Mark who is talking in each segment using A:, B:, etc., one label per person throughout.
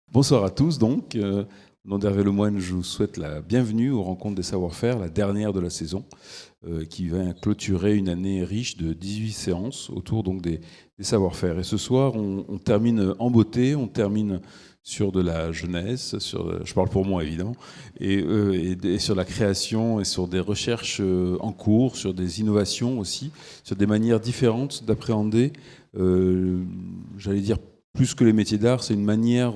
A: Bonsoir à tous. Donc, au nom d'Hervé Lemoine, je vous souhaite la bienvenue aux Rencontres des savoir-faire, la dernière de la saison, qui va clôturer une année riche de 18 séances autour donc des savoir-faire. Et ce soir, on termine en beauté, on termine sur de la jeunesse, je parle pour moi évidemment, et sur la création et sur des recherches en cours, sur des innovations aussi, sur des manières différentes d'appréhender, j'allais dire, plus que les métiers d'art, c'est une manière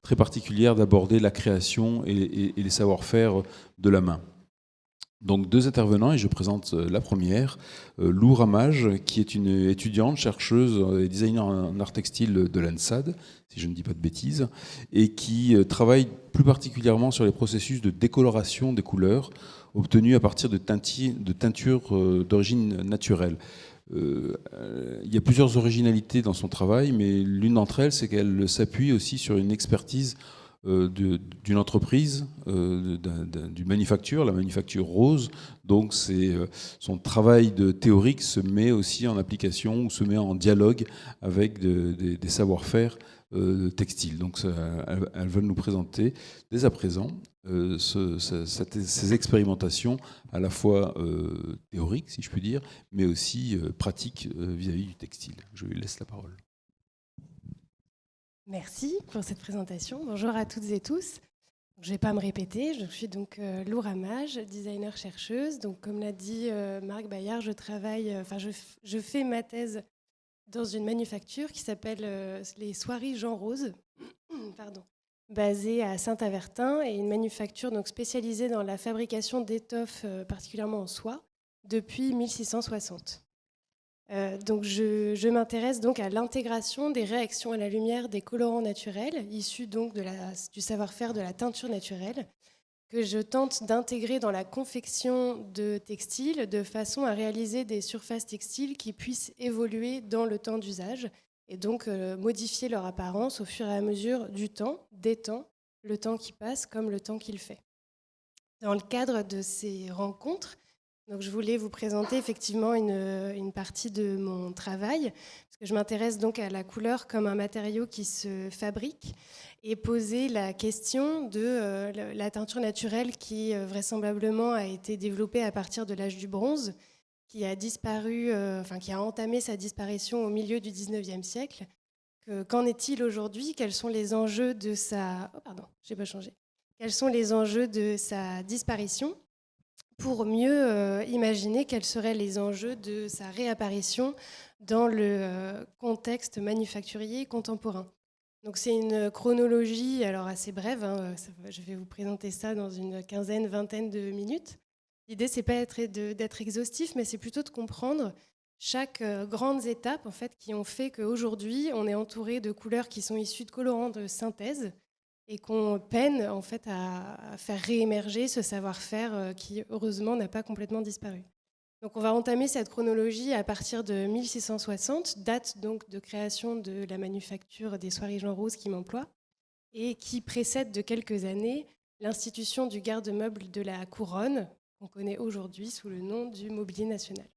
A: très particulière d'aborder la création et les savoir-faire de la main. Donc deux intervenants, et je présente la première, Lou Ramage, qui est une étudiante, chercheuse et designer en art textile de l'ANSAD, si je ne dis pas de bêtises, et qui travaille plus particulièrement sur les processus de décoloration des couleurs obtenues à partir de teintures d'origine naturelle. Il y a plusieurs originalités dans son travail, mais l'une d'entre elles, c'est qu'elle s'appuie aussi sur une expertise d'une entreprise, du manufacture, la manufacture rose. Donc son travail de théorique se met aussi en application ou se met en dialogue avec des savoir-faire textiles. Donc elles veulent nous présenter dès à présent ces expérimentations à la fois théoriques, si je puis dire, mais aussi pratiques vis-à-vis du textile. Je lui laisse la parole.
B: Merci pour cette présentation. Bonjour à toutes et tous. Je ne vais pas me répéter, je suis donc Lou Ramage, designer-chercheuse. Donc, comme l'a dit Marc Bayard, je fais ma thèse dans une manufacture qui s'appelle les Soieries Jean Rose, basée à Saint-Avertin, et une manufacture donc spécialisée dans la fabrication d'étoffes, particulièrement en soie, depuis 1660. Donc je m'intéresse donc à l'intégration des réactions à la lumière des colorants naturels, issus donc du savoir-faire de la teinture naturelle, que je tente d'intégrer dans la confection de textiles de façon à réaliser des surfaces textiles qui puissent évoluer dans le temps d'usage et donc modifier leur apparence au fur et à mesure du temps, des temps, le temps qui passe comme le temps qu'il fait. Dans le cadre de ces rencontres, donc je voulais vous présenter effectivement une partie de mon travail, parce que je m'intéresse donc à la couleur comme un matériau qui se fabrique et poser la question de la teinture naturelle qui vraisemblablement a été développée à partir de l'âge du bronze, qui a disparu, qui a entamé sa disparition au milieu du 19e siècle. Qu'en est-il aujourd'hui? Quels sont les enjeux de sa... Oh pardon, j'ai pas changé. Quels sont les enjeux de sa disparition? Pour mieux imaginer quels seraient les enjeux de sa réapparition dans le contexte manufacturier contemporain. Donc c'est une chronologie alors assez brève, je vais vous présenter ça dans une quinzaine, vingtaine de minutes. L'idée, c'est pas d'être exhaustif, mais c'est plutôt de comprendre chaque grandes étapes en fait, qui ont fait qu'aujourd'hui, on est entouré de couleurs qui sont issues de colorants de synthèse, et qu'on peine en fait à faire réémerger ce savoir-faire qui, heureusement, n'a pas complètement disparu. Donc on va entamer cette chronologie à partir de 1660, date donc de création de la manufacture des Soieries Jean Rose qui m'emploie, et qui précède de quelques années l'institution du garde-meuble de la Couronne, qu'on connaît aujourd'hui sous le nom du Mobilier National.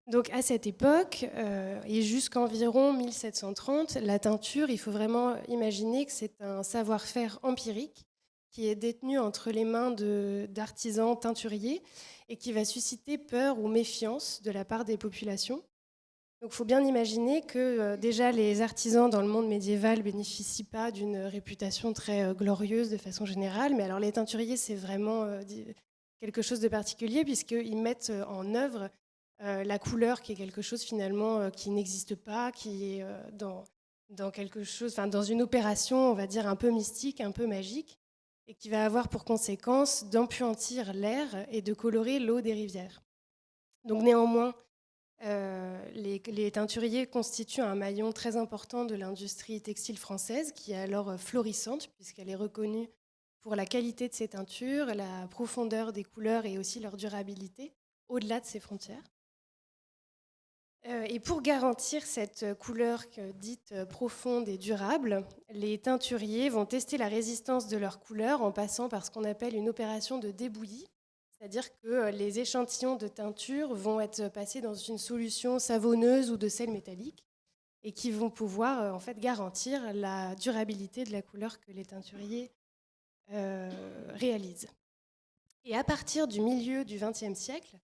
B: Donc à cette époque, et jusqu'environ 1730, la teinture, il faut vraiment imaginer que c'est un savoir-faire empirique qui est détenu entre les mains d'artisans teinturiers et qui va susciter peur ou méfiance de la part des populations. Donc il faut bien imaginer que déjà les artisans dans le monde médiéval ne bénéficient pas d'une réputation très glorieuse de façon générale, mais alors les teinturiers, c'est vraiment quelque chose de particulier puisqu'ils mettent en œuvre la couleur, qui est quelque chose finalement qui n'existe pas, qui est dans quelque chose, dans une opération, on va dire, un peu mystique, un peu magique, et qui va avoir pour conséquence d'empuantir l'air et de colorer l'eau des rivières. Donc néanmoins, les teinturiers constituent un maillon très important de l'industrie textile française, qui est alors florissante, puisqu'elle est reconnue pour la qualité de ses teintures, la profondeur des couleurs et aussi leur durabilité, au-delà de ses frontières. Et pour garantir cette couleur dite profonde et durable, les teinturiers vont tester la résistance de leur couleur en passant par ce qu'on appelle une opération de débouillie. C'est-à-dire que les échantillons de teinture vont être passés dans une solution savonneuse ou de sel métallique. et qui vont pouvoir en fait garantir la durabilité de la couleur que les teinturiers réalisent. Et à partir du milieu du XXe siècle,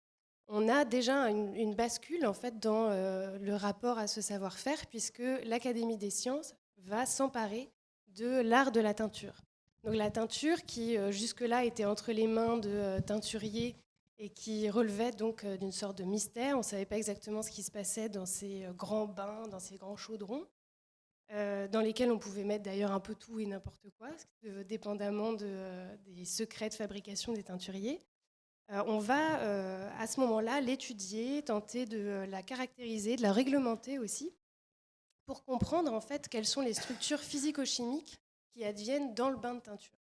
B: on a déjà une bascule en fait, dans le rapport à ce savoir-faire, puisque l'Académie des sciences va s'emparer de l'art de la teinture. Donc la teinture qui jusque-là était entre les mains de teinturiers et qui relevait donc d'une sorte de mystère. On ne savait pas exactement ce qui se passait dans ces grands bains, dans ces grands chaudrons, dans lesquels on pouvait mettre d'ailleurs un peu tout et n'importe quoi, dépendamment des secrets de fabrication des teinturiers. On va à ce moment-là l'étudier, tenter de la caractériser, de la réglementer aussi, pour comprendre en fait quelles sont les structures physico-chimiques qui adviennent dans le bain de teinture.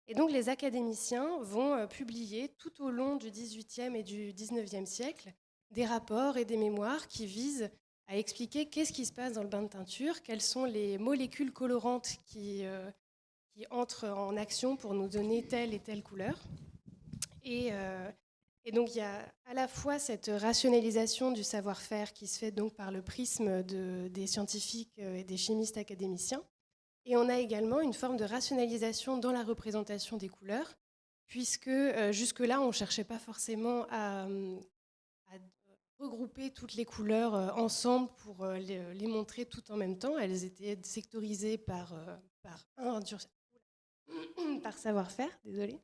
B: Et donc les académiciens vont publier tout au long du XVIIIe et du XIXe siècle des rapports et des mémoires qui visent à expliquer qu'est-ce qui se passe dans le bain de teinture, quelles sont les molécules colorantes qui entrent en action pour nous donner telle et telle couleur. Et donc il y a à la fois cette rationalisation du savoir-faire qui se fait donc par le prisme des scientifiques et des chimistes académiciens. Et on a également une forme de rationalisation dans la représentation des couleurs, puisque jusque-là, on ne cherchait pas forcément à regrouper toutes les couleurs ensemble pour les montrer toutes en même temps. Elles étaient sectorisées par savoir-faire, désolé.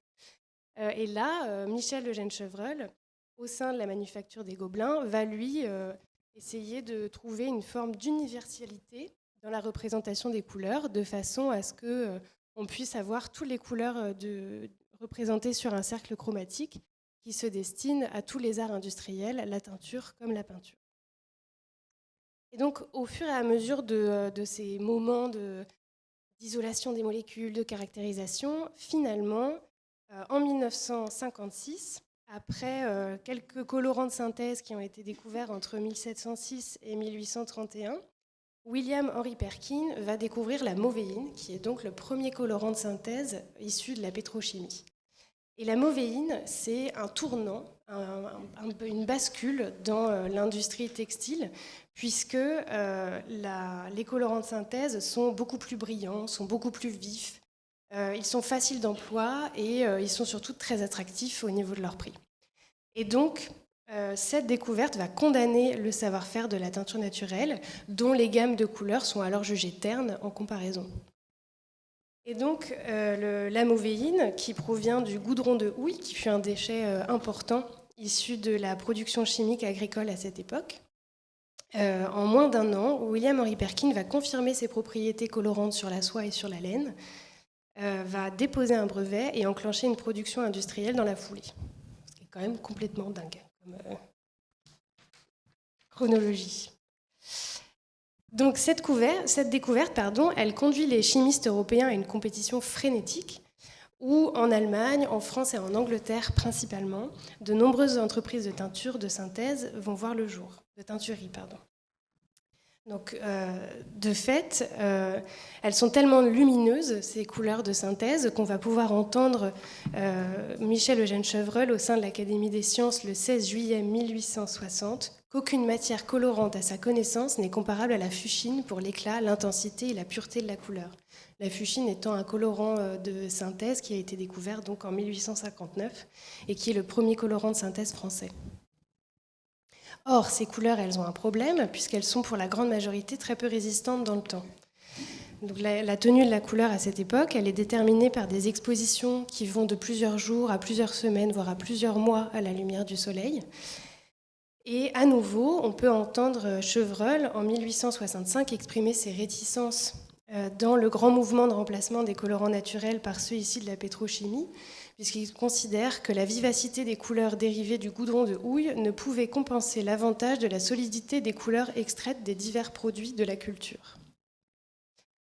B: Et là, Michel Eugène Chevreul, au sein de la Manufacture des Gobelins, va lui essayer de trouver une forme d'universalité dans la représentation des couleurs, de façon à ce qu'on puisse avoir toutes les couleurs représentées sur un cercle chromatique qui se destinent à tous les arts industriels, la teinture comme la peinture. Et donc, au fur et à mesure de ces moments d'isolation des molécules, de caractérisation, finalement, en 1956, après quelques colorants de synthèse qui ont été découverts entre 1706 et 1831, William Henry Perkin va découvrir la mauvéine, qui est donc le premier colorant de synthèse issu de la pétrochimie. Et la mauvéine, c'est un tournant, une bascule dans l'industrie textile, puisque les colorants de synthèse sont beaucoup plus brillants, sont beaucoup plus vifs, ils sont faciles d'emploi et ils sont surtout très attractifs au niveau de leur prix. Et donc, cette découverte va condamner le savoir-faire de la teinture naturelle, dont les gammes de couleurs sont alors jugées ternes en comparaison. Et donc, la mauvéine, qui provient du goudron de houille, qui fut un déchet important issu de la production chimique agricole à cette époque, en moins d'1 an, William Henry Perkin va confirmer ses propriétés colorantes sur la soie et sur la laine, va déposer un brevet et enclencher une production industrielle dans la foulée. Ce qui est quand même complètement dingue comme chronologie. Donc cette découverte, elle conduit les chimistes européens à une compétition frénétique où en Allemagne, en France et en Angleterre principalement, de nombreuses entreprises de teinture de synthèse vont voir le jour, de teinturerie, pardon. Donc, de fait, elles sont tellement lumineuses, ces couleurs de synthèse, qu'on va pouvoir entendre Michel Eugène Chevreul au sein de l'Académie des sciences le 16 juillet 1860 qu'aucune matière colorante à sa connaissance n'est comparable à la fuchsine pour l'éclat, l'intensité et la pureté de la couleur. La fuchsine étant un colorant de synthèse qui a été découvert donc en 1859 et qui est le premier colorant de synthèse français. Or, ces couleurs, elles ont un problème puisqu'elles sont pour la grande majorité très peu résistantes dans le temps. Donc, la tenue de la couleur à cette époque, elle est déterminée par des expositions qui vont de plusieurs jours à plusieurs semaines, voire à plusieurs mois à la lumière du soleil. Et à nouveau, on peut entendre Chevreul en 1865 exprimer ses réticences dans le grand mouvement de remplacement des colorants naturels par ceux issus de la pétrochimie, puisqu'il considère que la vivacité des couleurs dérivées du goudron de houille ne pouvait compenser l'avantage de la solidité des couleurs extraites des divers produits de la culture.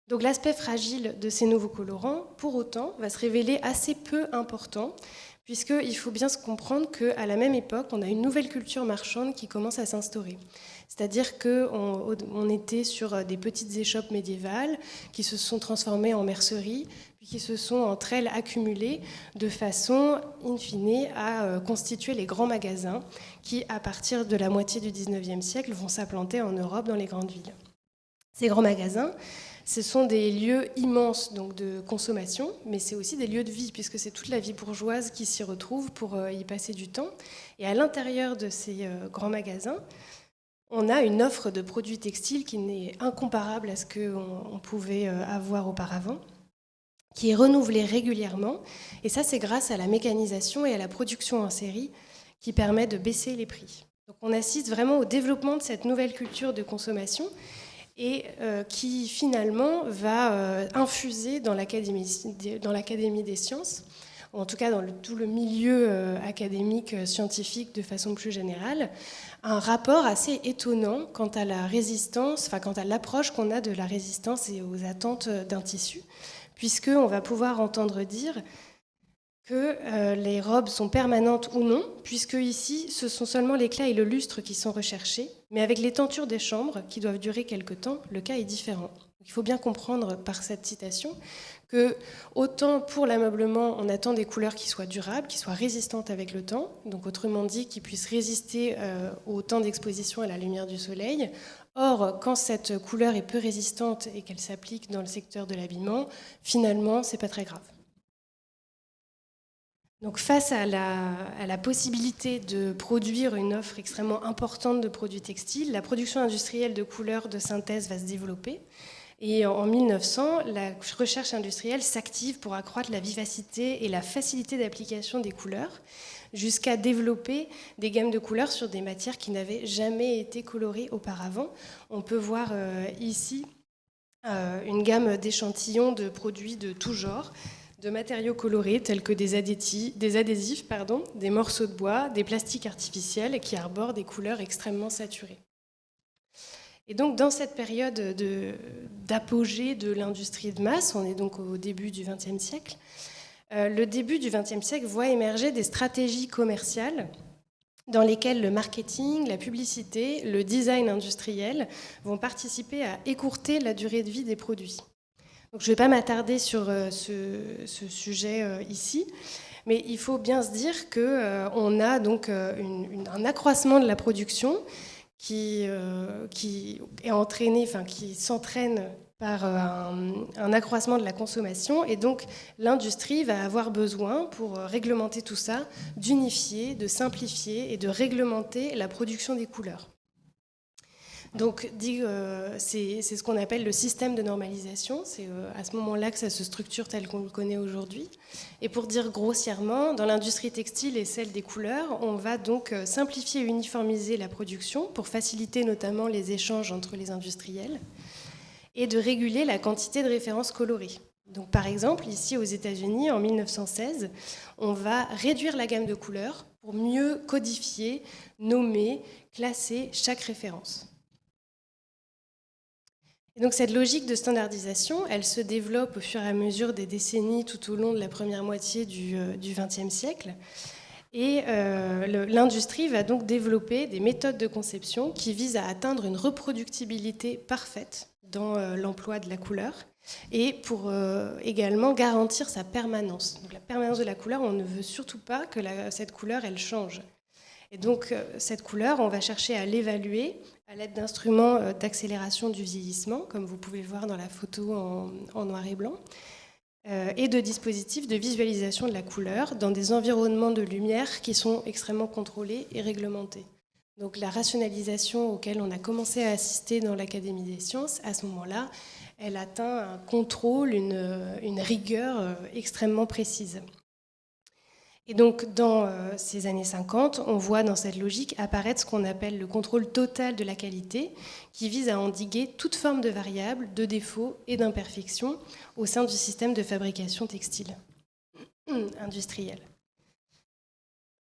B: Donc l'aspect fragile de ces nouveaux colorants, pour autant, va se révéler assez peu important, puisqu'il faut bien se comprendre qu'à la même époque, on a une nouvelle culture marchande qui commence à s'instaurer. C'est-à-dire qu'on était sur des petites échoppes médiévales qui se sont transformées en merceries, puis qui se sont entre elles accumulées de façon, in fine, à constituer les grands magasins qui, à partir de la moitié du XIXe siècle, vont s'implanter en Europe dans les grandes villes. Ces grands magasins, ce sont des lieux immenses donc de consommation, mais c'est aussi des lieux de vie, puisque c'est toute la vie bourgeoise qui s'y retrouve pour y passer du temps. Et à l'intérieur de ces grands magasins, on a une offre de produits textiles qui n'est incomparable à ce qu'on pouvait avoir auparavant, qui est renouvelée régulièrement. Et ça, c'est grâce à la mécanisation et à la production en série qui permet de baisser les prix. Donc on assiste vraiment au développement de cette nouvelle culture de consommation et qui finalement va infuser dans l'Académie des sciences, ou en tout cas dans tout le milieu académique, scientifique de façon plus générale, un rapport assez étonnant quant à la résistance, quant à l'approche qu'on a de la résistance et aux attentes d'un tissu, puisqu'on va pouvoir entendre dire que les robes sont permanentes ou non, puisque ici, ce sont seulement l'éclat et le lustre qui sont recherchés, mais avec les tentures des chambres, qui doivent durer quelque temps, le cas est différent. Il faut bien comprendre par cette citation que, autant pour l'ameublement, on attend des couleurs qui soient durables, qui soient résistantes avec le temps, donc autrement dit, qui puissent résister au temps d'exposition à la lumière du soleil. Or, quand cette couleur est peu résistante et qu'elle s'applique dans le secteur de l'habillement, finalement, c'est pas très grave. Donc face à la possibilité de produire une offre extrêmement importante de produits textiles, la production industrielle de couleurs de synthèse va se développer. Et en 1900, la recherche industrielle s'active pour accroître la vivacité et la facilité d'application des couleurs, jusqu'à développer des gammes de couleurs sur des matières qui n'avaient jamais été colorées auparavant. On peut voir ici une gamme d'échantillons de produits de tout genre, de matériaux colorés tels que des adhésifs, des morceaux de bois, des plastiques artificiels qui arborent des couleurs extrêmement saturées. Et donc dans cette période d'apogée de l'industrie de masse, on est donc au début du XXe siècle, le début du XXe siècle voit émerger des stratégies commerciales dans lesquelles le marketing, la publicité, le design industriel vont participer à écourter la durée de vie des produits. Donc, je ne vais pas m'attarder sur ce sujet ici, mais il faut bien se dire qu'on a donc un accroissement de la production qui est entraîné, qui s'entraîne par un accroissement de la consommation, et donc l'industrie va avoir besoin, pour réglementer tout ça, d'unifier, de simplifier et de réglementer la production des couleurs. Donc, c'est ce qu'on appelle le système de normalisation. C'est à ce moment-là que ça se structure tel qu'on le connaît aujourd'hui. Et pour dire grossièrement, dans l'industrie textile et celle des couleurs, on va donc simplifier et uniformiser la production pour faciliter notamment les échanges entre les industriels et de réguler la quantité de références colorées. Donc, par exemple, ici aux États-Unis, en 1916, on va réduire la gamme de couleurs pour mieux codifier, nommer, classer chaque référence. Et donc cette logique de standardisation, elle se développe au fur et à mesure des décennies tout au long de la première moitié du XXe siècle. Et l'industrie va donc développer des méthodes de conception qui visent à atteindre une reproductibilité parfaite dans l'emploi de la couleur et pour également garantir sa permanence. Donc la permanence de la couleur, on ne veut surtout pas que cette couleur, elle change. Et donc, cette couleur, on va chercher à l'évaluer à l'aide d'instruments d'accélération du vieillissement, comme vous pouvez le voir dans la photo en noir et blanc, et de dispositifs de visualisation de la couleur dans des environnements de lumière qui sont extrêmement contrôlés et réglementés. Donc, la rationalisation auquel on a commencé à assister dans l'Académie des sciences, à ce moment-là, elle atteint un contrôle, une rigueur extrêmement précise. Et donc, dans ces années 50, on voit dans cette logique apparaître ce qu'on appelle le contrôle total de la qualité, qui vise à endiguer toute forme de variables, de défauts et d'imperfections au sein du système de fabrication textile industrielle.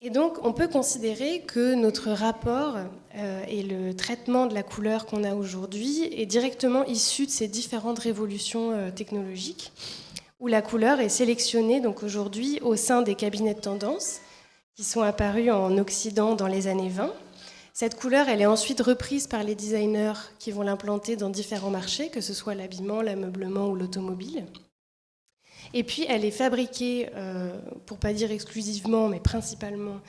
B: Et donc, on peut considérer que notre rapport et le traitement de la couleur qu'on a aujourd'hui est directement issu de ces différentes révolutions technologiques, où la couleur est sélectionnée donc aujourd'hui au sein des cabinets de tendance qui sont apparus en Occident dans les années 20. Cette couleur, elle est ensuite reprise par les designers qui vont l'implanter dans différents marchés, que ce soit l'habillement, l'ameublement ou l'automobile. Et puis, elle est fabriquée, pour ne pas dire exclusivement, mais principalement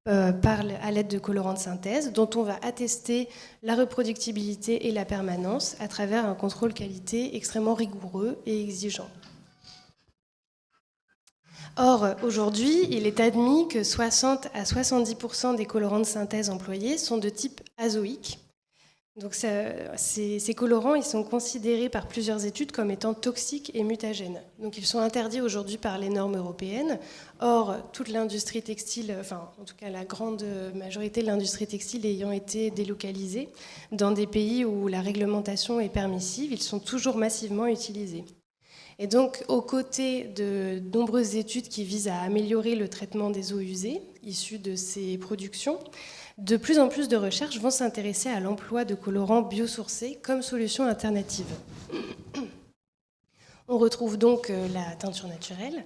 B: à l'aide de colorants de synthèse, dont on va attester la reproductibilité et la permanence à travers un contrôle qualité extrêmement rigoureux et exigeant. Or, aujourd'hui, il est admis que 60 à 70% des colorants de synthèse employés sont de type azoïque. Donc ces colorants, ils sont considérés par plusieurs études comme étant toxiques et mutagènes. Donc ils sont interdits aujourd'hui par les normes européennes. Or, toute l'industrie textile, enfin en tout cas la grande majorité de l'industrie textile ayant été délocalisée dans des pays où la réglementation est permissive, ils sont toujours massivement utilisés. Et donc, aux côtés de nombreuses études qui visent à améliorer le traitement des eaux usées issues de ces productions, de plus en plus de recherches vont s'intéresser à l'emploi de colorants biosourcés comme solution alternative. On retrouve donc la teinture naturelle,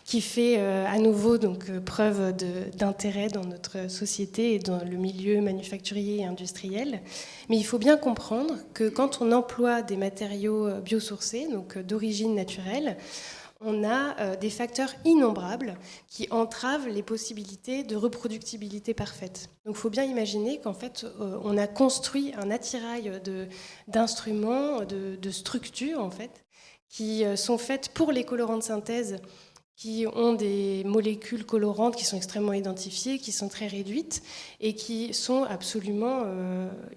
B: qui fait à nouveau donc, preuve d'intérêt dans notre société et dans le milieu manufacturier et industriel. Mais il faut bien comprendre que quand on emploie des matériaux biosourcés, donc d'origine naturelle, on a des facteurs innombrables qui entravent les possibilités de reproductibilité parfaite. Donc il faut bien imaginer qu'en fait, on a construit un attirail d'instruments, de structures, en fait, qui sont faites pour les colorants de synthèse, qui ont des molécules colorantes qui sont extrêmement identifiées, qui sont très réduites et qui sont absolument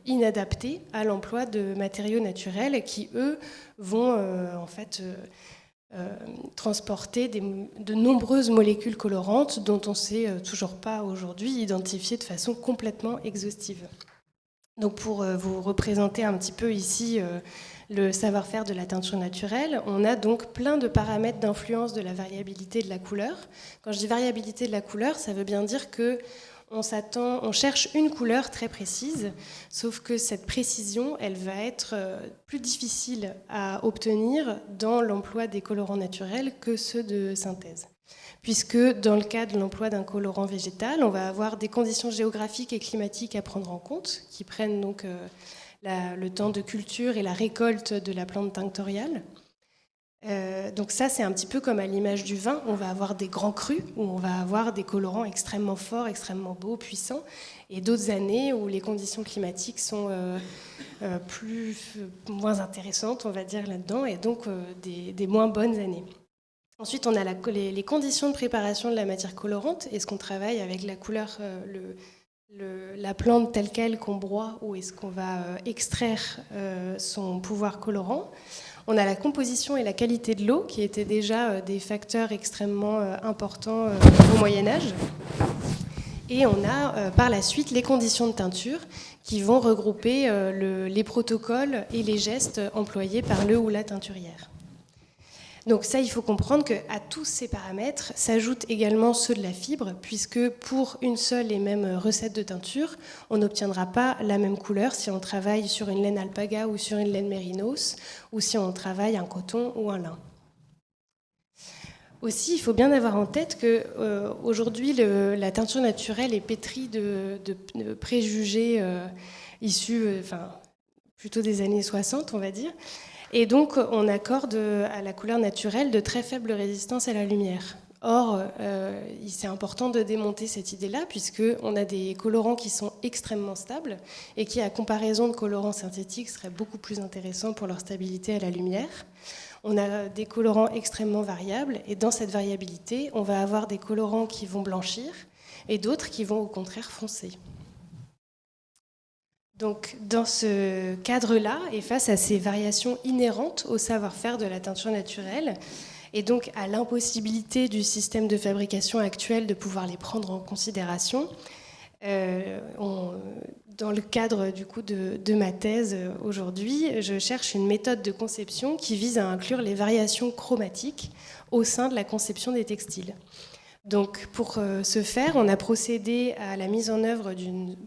B: inadaptées à l'emploi de matériaux naturels qui, eux, vont en fait transporter de nombreuses molécules colorantes dont on ne sait toujours pas aujourd'hui identifier de façon complètement exhaustive. Donc pour vous représenter un petit peu ici le savoir-faire de la teinture naturelle, on a donc plein de paramètres d'influence de la variabilité de la couleur. Quand je dis variabilité de la couleur, ça veut bien dire que on cherche une couleur très précise, sauf que cette précision, elle va être plus difficile à obtenir dans l'emploi des colorants naturels que ceux de synthèse. Puisque dans le cas de l'emploi d'un colorant végétal, on va avoir des conditions géographiques et climatiques à prendre en compte, qui prennent donc le temps de culture et la récolte de la plante tinctoriale. Donc ça, c'est un petit peu comme à l'image du vin. On va avoir des grands crus où on va avoir des colorants extrêmement forts, extrêmement beaux, puissants, et d'autres années où les conditions climatiques sont moins intéressantes, on va dire, là-dedans, et donc des moins bonnes années. Ensuite, on a les conditions de préparation de la matière colorante. Est-ce qu'on travaille avec la couleur, la plante telle qu'elle qu'on broie, ou est-ce qu'on va extraire son pouvoir colorant ? On a la composition et la qualité de l'eau, qui étaient déjà des facteurs extrêmement importants au Moyen-Âge. Et on a par la suite les conditions de teinture, qui vont regrouper les protocoles et les gestes employés par le ou la teinturière. Donc ça, il faut comprendre qu'à tous ces paramètres s'ajoutent également ceux de la fibre, puisque pour une seule et même recette de teinture, on n'obtiendra pas la même couleur si on travaille sur une laine alpaga ou sur une laine mérinos, ou si on travaille un coton ou un lin. Aussi, il faut bien avoir en tête qu'aujourd'hui, la teinture naturelle est pétrie de préjugés issus plutôt des années 60, on va dire. Et donc, on accorde à la couleur naturelle de très faibles résistances à la lumière. Or, c'est important de démonter cette idée-là, puisqu'on a des colorants qui sont extrêmement stables et qui, à comparaison de colorants synthétiques, seraient beaucoup plus intéressants pour leur stabilité à la lumière. On a des colorants extrêmement variables, et dans cette variabilité, on va avoir des colorants qui vont blanchir et d'autres qui vont au contraire foncer. Donc, dans ce cadre-là, et face à ces variations inhérentes au savoir-faire de la teinture naturelle, et donc à l'impossibilité du système de fabrication actuel de pouvoir les prendre en considération, dans le cadre du coup de ma thèse aujourd'hui, je cherche une méthode de conception qui vise à inclure les variations chromatiques au sein de la conception des textiles. Donc, pour ce faire, on a procédé à la mise en œuvre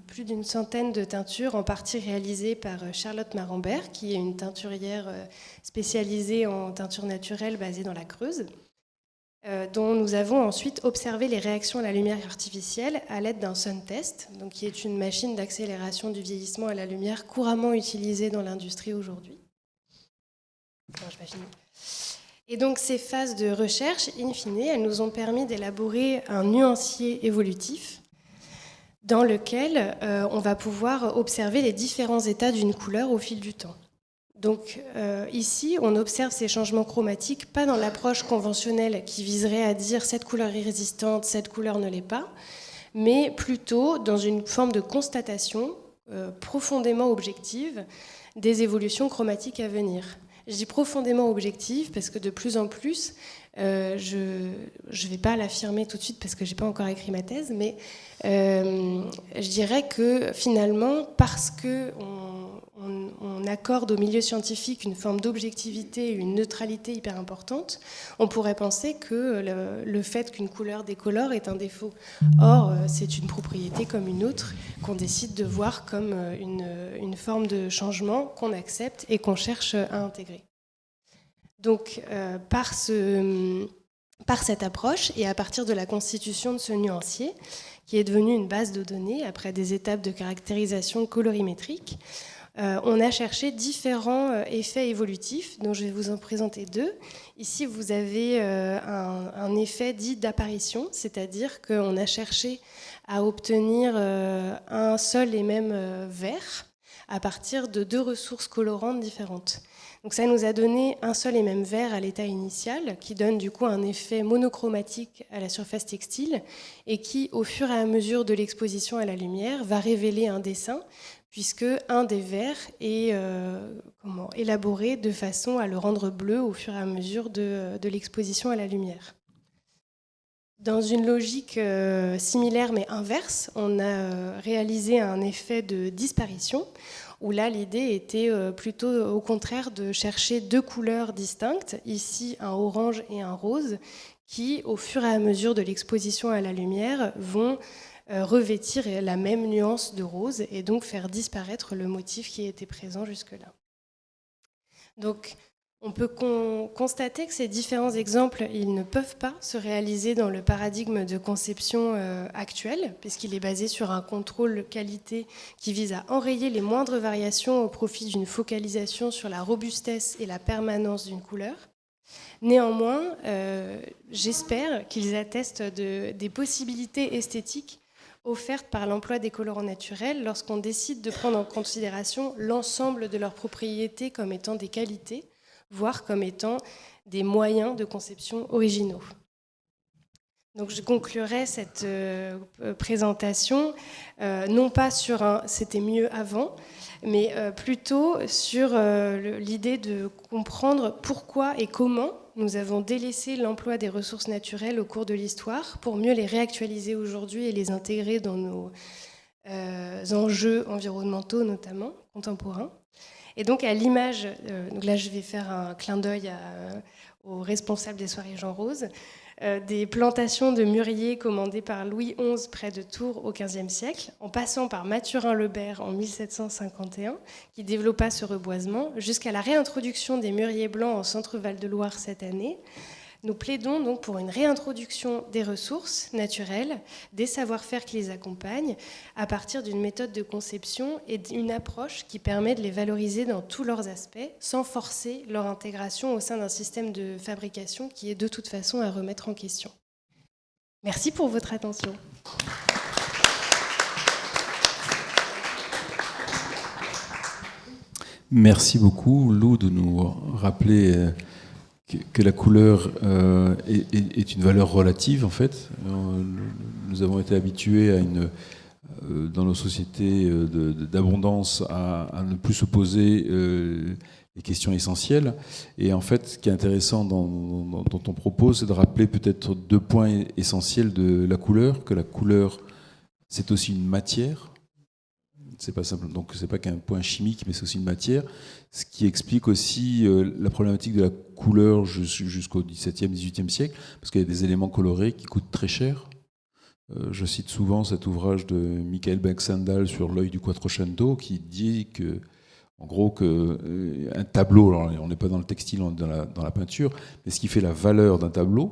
B: plus d'une centaine de teintures, en partie réalisées par Charlotte Marambert, qui est une teinturière spécialisée en teinture naturelle basée dans la Creuse, dont nous avons ensuite observé les réactions à la lumière artificielle à l'aide d'un sun test, donc qui est une machine d'accélération du vieillissement à la lumière couramment utilisée dans l'industrie aujourd'hui. Non, je vais finir. Et donc ces phases de recherche, in fine, elles nous ont permis d'élaborer un nuancier évolutif dans lequel on va pouvoir observer les différents états d'une couleur au fil du temps. Donc ici, on observe ces changements chromatiques, pas dans l'approche conventionnelle qui viserait à dire cette couleur est résistante, cette couleur ne l'est pas, mais plutôt dans une forme de constatation profondément objective des évolutions chromatiques à venir. Je dis profondément objective parce que de plus en plus, je ne vais pas l'affirmer tout de suite parce que je n'ai pas encore écrit ma thèse, mais je dirais que finalement, parce qu'on accorde au milieu scientifique une forme d'objectivité, une neutralité hyper importante, on pourrait penser que le fait qu'une couleur décolore est un défaut. Or, c'est une propriété comme une autre qu'on décide de voir comme une forme de changement qu'on accepte et qu'on cherche à intégrer. Donc, par cette approche et à partir de la constitution de ce nuancier, qui est devenu une base de données après des étapes de caractérisation colorimétrique, on a cherché différents effets évolutifs, dont je vais vous en présenter deux. Ici, vous avez un effet dit d'apparition, c'est-à-dire qu'on a cherché à obtenir un seul et même vert à partir de deux ressources colorantes différentes. Donc ça nous a donné un seul et même vert à l'état initial, qui donne du coup un effet monochromatique à la surface textile et qui, au fur et à mesure de l'exposition à la lumière, va révéler un dessin, puisque un des verts est élaboré de façon à le rendre bleu au fur et à mesure de l'exposition à la lumière. Dans une logique similaire mais inverse, on a réalisé un effet de disparition, où là l'idée était plutôt au contraire de chercher deux couleurs distinctes, ici un orange et un rose, qui au fur et à mesure de l'exposition à la lumière vont revêtir la même nuance de rose et donc faire disparaître le motif qui était présent jusque-là. Donc on peut constater que ces différents exemples, ils ne peuvent pas se réaliser dans le paradigme de conception actuel, puisqu'il est basé sur un contrôle qualité qui vise à enrayer les moindres variations au profit d'une focalisation sur la robustesse et la permanence d'une couleur. Néanmoins, j'espère qu'ils attestent des possibilités esthétiques offertes par l'emploi des colorants naturels lorsqu'on décide de prendre en considération l'ensemble de leurs propriétés comme étant des qualités, voire comme étant des moyens de conception originaux. Donc je conclurai cette présentation non pas sur un « c'était mieux avant », mais plutôt sur l'idée de comprendre pourquoi et comment nous avons délaissé l'emploi des ressources naturelles au cours de l'histoire pour mieux les réactualiser aujourd'hui et les intégrer dans nos enjeux environnementaux, notamment contemporains. Et donc à l'image, donc là je vais faire un clin d'œil aux responsables des soirées Jean Rose, des plantations de mûriers commandées par Louis XI près de Tours au XVe siècle, en passant par Mathurin Lebert en 1751, qui développa ce reboisement, jusqu'à la réintroduction des mûriers blancs en Centre-Val de Loire cette année. Nous plaidons donc pour une réintroduction des ressources naturelles, des savoir-faire qui les accompagnent, à partir d'une méthode de conception et d'une approche qui permet de les valoriser dans tous leurs aspects, sans forcer leur intégration au sein d'un système de fabrication qui est de toute façon à remettre en question. Merci pour votre attention.
A: Merci beaucoup, Lou, de nous rappeler que la couleur est une valeur relative, en fait. Nous avons été habitués dans nos sociétés d'abondance à ne plus se poser les questions essentielles. Et en fait, ce qui est intéressant dans ton propos, c'est de rappeler peut-être deux points essentiels de la couleur, que la couleur, c'est aussi une matière. C'est pas simple, donc c'est pas qu'un point chimique, mais c'est aussi une matière. Ce qui explique aussi la problématique de la couleur jusqu'au XVIIe, XVIIIe siècle, parce qu'il y a des éléments colorés qui coûtent très cher. Je cite souvent cet ouvrage de Michael Beck-Sandal sur l'œil du Quattrocento, qui dit que, en gros, qu'un tableau, alors on n'est pas dans le textile, on est dans la peinture, mais ce qui fait la valeur d'un tableau,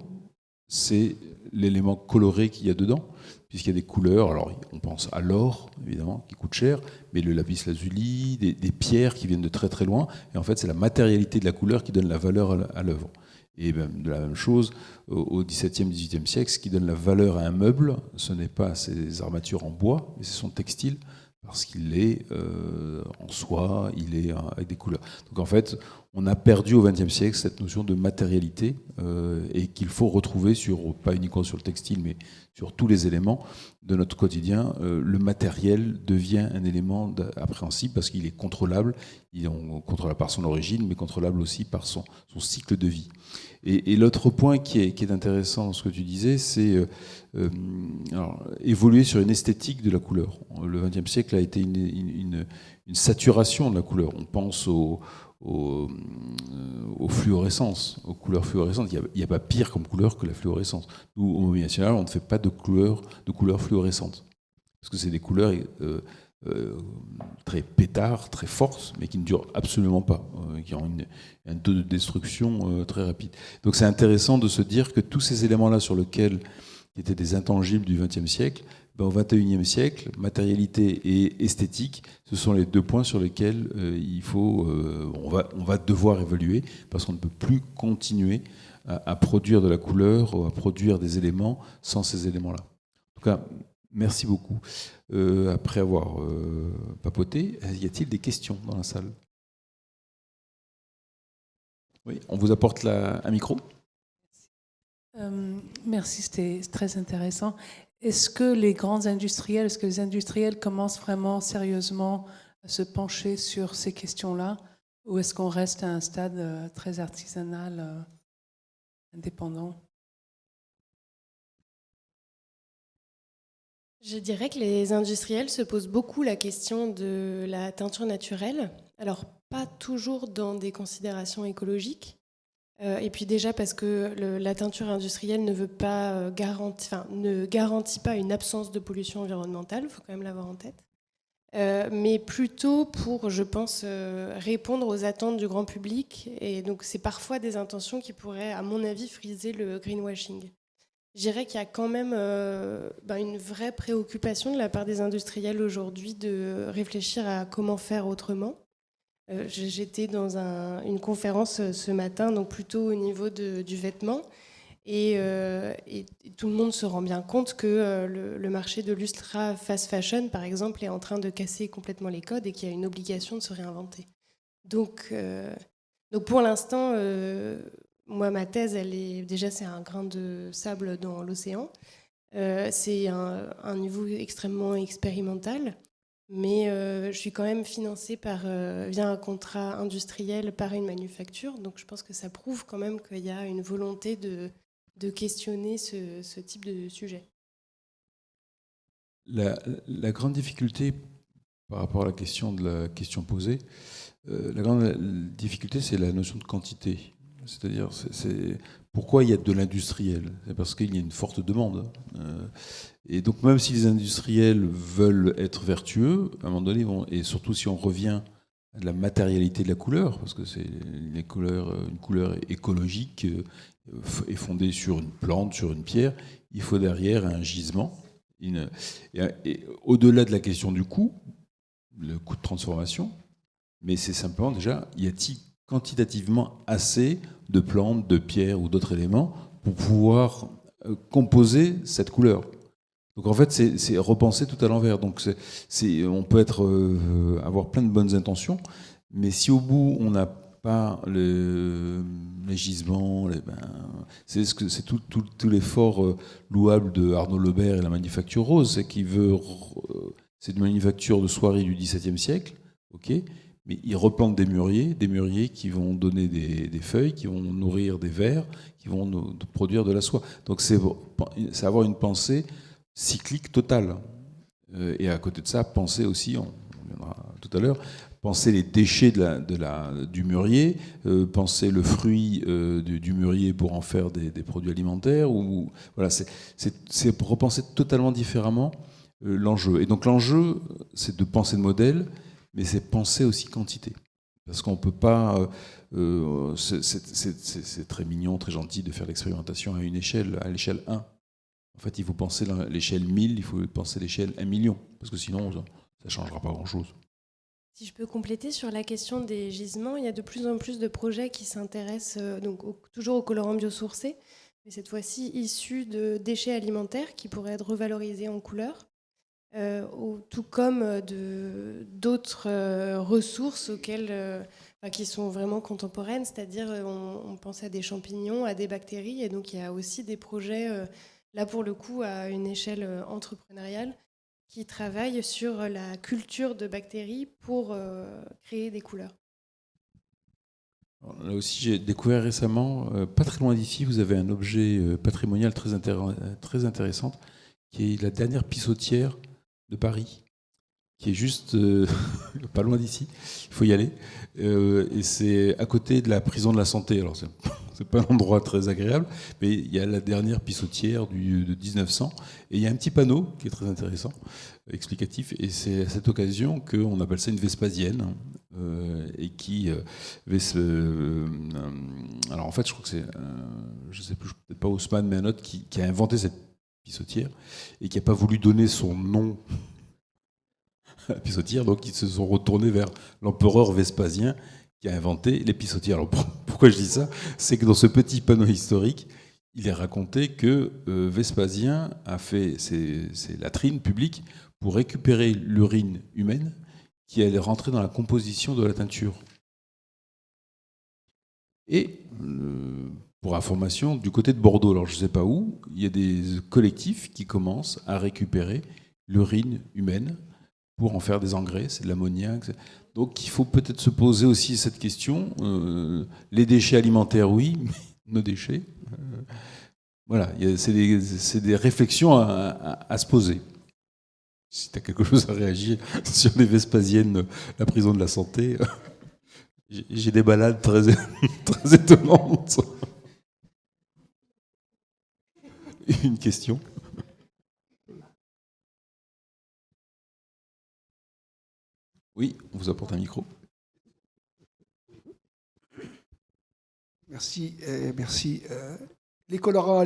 A: c'est l'élément coloré qu'il y a dedans, puisqu'il y a des couleurs. Alors on pense à l'or, évidemment, qui coûte cher, mais le lapis-lazuli, des pierres qui viennent de très très loin, et en fait c'est la matérialité de la couleur qui donne la valeur à l'œuvre. Et même de la même chose, au XVIIe, XVIIIe siècle, ce qui donne la valeur à un meuble, ce n'est pas ses armatures en bois, mais c'est son textile, parce qu'il est en soie, il est avec des couleurs. Donc en fait, on a perdu au XXe siècle cette notion de matérialité et qu'il faut retrouver pas uniquement sur le textile, mais sur tous les éléments de notre quotidien. Le matériel devient un élément appréhensible parce qu'il est contrôlable. On contrôle par son origine, mais contrôlable aussi par son cycle de vie. Et l'autre point qui est intéressant dans ce que tu disais, c'est évoluer sur une esthétique de la couleur. Le XXe siècle a été une saturation de la couleur. On pense aux fluorescences, aux couleurs fluorescentes. Il n'y a pas pire comme couleur que la fluorescence. Nous, au Mouvement national, on ne fait pas de couleurs fluorescentes. Parce que c'est des couleurs très pétards, très fortes, mais qui ne durent absolument pas, qui ont un taux de destruction très rapide. Donc c'est intéressant de se dire que tous ces éléments-là qui étaient des intangibles du XXe siècle, au XXIe siècle, matérialité et esthétique, ce sont les deux points sur lesquels on va devoir évoluer, parce qu'on ne peut plus continuer à produire de la couleur ou à produire des éléments sans ces éléments-là. En tout cas, merci beaucoup. Après avoir papoté, y a-t-il des questions dans la salle? Oui, on vous apporte un micro.
C: Merci, c'était très intéressant. Est-ce que les industriels commencent vraiment sérieusement à se pencher sur ces questions-là, ou est-ce qu'on reste à un stade très artisanal, indépendant?
B: Je dirais que les industriels se posent beaucoup la question de la teinture naturelle. Alors, pas toujours dans des considérations écologiques. Et puis déjà parce que la teinture industrielle ne garantit pas une absence de pollution environnementale, il faut quand même l'avoir en tête. Mais plutôt pour, je pense, répondre aux attentes du grand public. Et donc c'est parfois des intentions qui pourraient, à mon avis, friser le greenwashing. Je dirais qu'il y a quand même une vraie préoccupation de la part des industriels aujourd'hui de réfléchir à comment faire autrement. J'étais dans une conférence ce matin, donc plutôt au niveau du vêtement, et tout le monde se rend bien compte que le marché de l'ultra fast fashion, par exemple, est en train de casser complètement les codes et qu'il y a une obligation de se réinventer. Donc pour l'instant, moi, ma thèse, c'est un grain de sable dans l'océan. C'est un niveau extrêmement expérimental. Mais je suis quand même financée via un contrat industriel par une manufacture. Donc je pense que ça prouve quand même qu'il y a une volonté de questionner ce type de sujet.
A: La grande difficulté par rapport à la question posée, la grande difficulté, c'est la notion de quantité. C'est-à-dire, pourquoi il y a de l'industriel? C'est parce qu'il y a une forte demande. Et donc, même si les industriels veulent être vertueux, à un moment donné, et surtout si on revient à la matérialité de la couleur, parce que c'est une couleur écologique est fondée sur une plante, sur une pierre, il faut derrière un gisement. Et au-delà de la question du coût, le coût de transformation, mais c'est simplement déjà, y a-t-il quantitativement assez de plantes, de pierres ou d'autres éléments pour pouvoir composer cette couleur? Donc en fait, c'est repenser tout à l'envers. Donc on peut avoir plein de bonnes intentions, mais si au bout on n'a pas les gisements, c'est tout l'effort louable de Arnaud Lebert et la manufacture rose, c'est une manufacture de soierie du XVIIe siècle, ok, mais ils replantent des mûriers qui vont donner des feuilles, qui vont nourrir des vers, qui vont produire de la soie. Donc c'est avoir une pensée cyclique totale. Et à côté de ça, penser aussi, on viendra tout à l'heure, penser les déchets du mûrier, penser le fruit du mûrier pour en faire des produits alimentaires. Voilà, c'est repenser totalement différemment l'enjeu. Et donc l'enjeu, c'est de penser le modèle, mais c'est penser aussi quantité. Parce qu'on ne peut pas... c'est très mignon, très gentil de faire l'expérimentation à l'échelle 1. En fait, il faut penser l'échelle 1000, il faut penser l'échelle 1 million, parce que sinon, ça ne changera pas grand-chose.
B: Si je peux compléter sur la question des gisements, il y a de plus en plus de projets qui s'intéressent toujours aux colorants biosourcés, mais cette fois-ci issus de déchets alimentaires qui pourraient être revalorisés en couleur, tout comme d'autres ressources qui sont vraiment contemporaines, c'est-à-dire on pense à des champignons, à des bactéries, et donc il y a aussi des projets, là pour le coup à une échelle entrepreneuriale, qui travaillent sur la culture de bactéries pour créer des couleurs.
A: Alors, là aussi, j'ai découvert récemment, pas très loin d'ici, vous avez un objet patrimonial très intéressant, qui est la dernière pissotière de Paris, qui est juste pas loin d'ici, il faut y aller. Et c'est à côté de la prison de la Santé. Alors, c'est pas un endroit très agréable, mais il y a la dernière pissotière de 1900. Et il y a un petit panneau qui est très intéressant, explicatif. Et c'est à cette occasion qu'on appelle ça une Vespasienne. Et qui alors en fait, je crois que c'est, je sais plus, peut-être pas Haussmann, mais un autre qui a inventé cette pissotière et qui n'a pas voulu donner son nom à la pissotière, donc ils se sont retournés vers l'empereur Vespasien qui a inventé les pissotières. Alors pourquoi je dis ça? C'est que dans ce petit panneau historique, il est raconté que Vespasien a fait ses latrines publiques pour récupérer l'urine humaine qui allait rentrer dans la composition de la teinture. Et pour information, du côté de Bordeaux, alors je ne sais pas où, il y a des collectifs qui commencent à récupérer l'urine humaine pour en faire des engrais, c'est de l'ammoniac. Donc il faut peut-être se poser aussi cette question. Les déchets alimentaires, oui, mais nos déchets. Voilà, c'est des réflexions à se poser. Si tu as quelque chose à réagir sur les Vespasiennes, la prison de la Santé, j'ai des balades très étonnantes. Une question? Oui, on vous apporte un micro.
D: Merci. Merci. Les colorants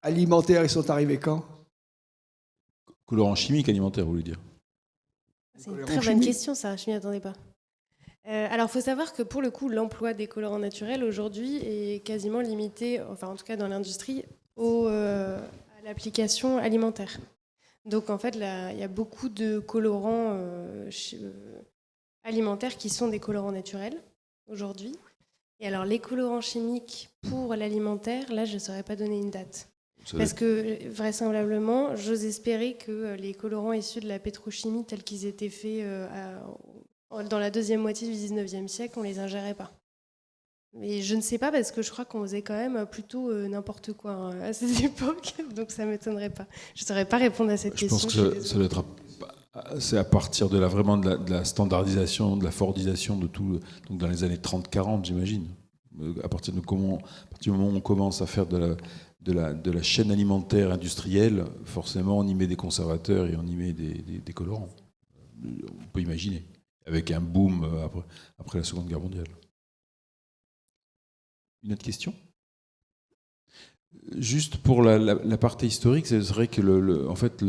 D: alimentaires, ils sont arrivés quand?
A: Colorant chimique alimentaire, vous voulez dire?
B: C'est une très bonne question, ça, je ne m'y attendais pas. Alors, il faut savoir que pour le coup, l'emploi des colorants naturels aujourd'hui est quasiment limité, enfin en tout cas dans l'industrie, à l'application alimentaire. Donc en fait, là, il y a beaucoup de colorants alimentaires qui sont des colorants naturels aujourd'hui. Et alors les colorants chimiques pour l'alimentaire, là, je ne saurais pas donner une date. Parce que vraisemblablement, j'ose espérer que les colorants issus de la pétrochimie tels qu'ils étaient faits dans la deuxième moitié du 19e siècle, on ne les ingérait pas. Mais je ne sais pas parce que je crois qu'on faisait quand même plutôt n'importe quoi à cette époque, donc ça ne m'étonnerait pas. Je ne saurais pas répondre à cette question.
A: Je pense que ça doit être c'est à partir de la standardisation, de la fordisation de tout, donc dans les années 30-40, j'imagine. À partir du moment où on commence à faire de la chaîne alimentaire industrielle, forcément on y met des conservateurs et on y met des colorants. On peut imaginer, avec un boom après la Seconde Guerre mondiale. Une autre question? Juste pour la partie historique, c'est vrai que en fait,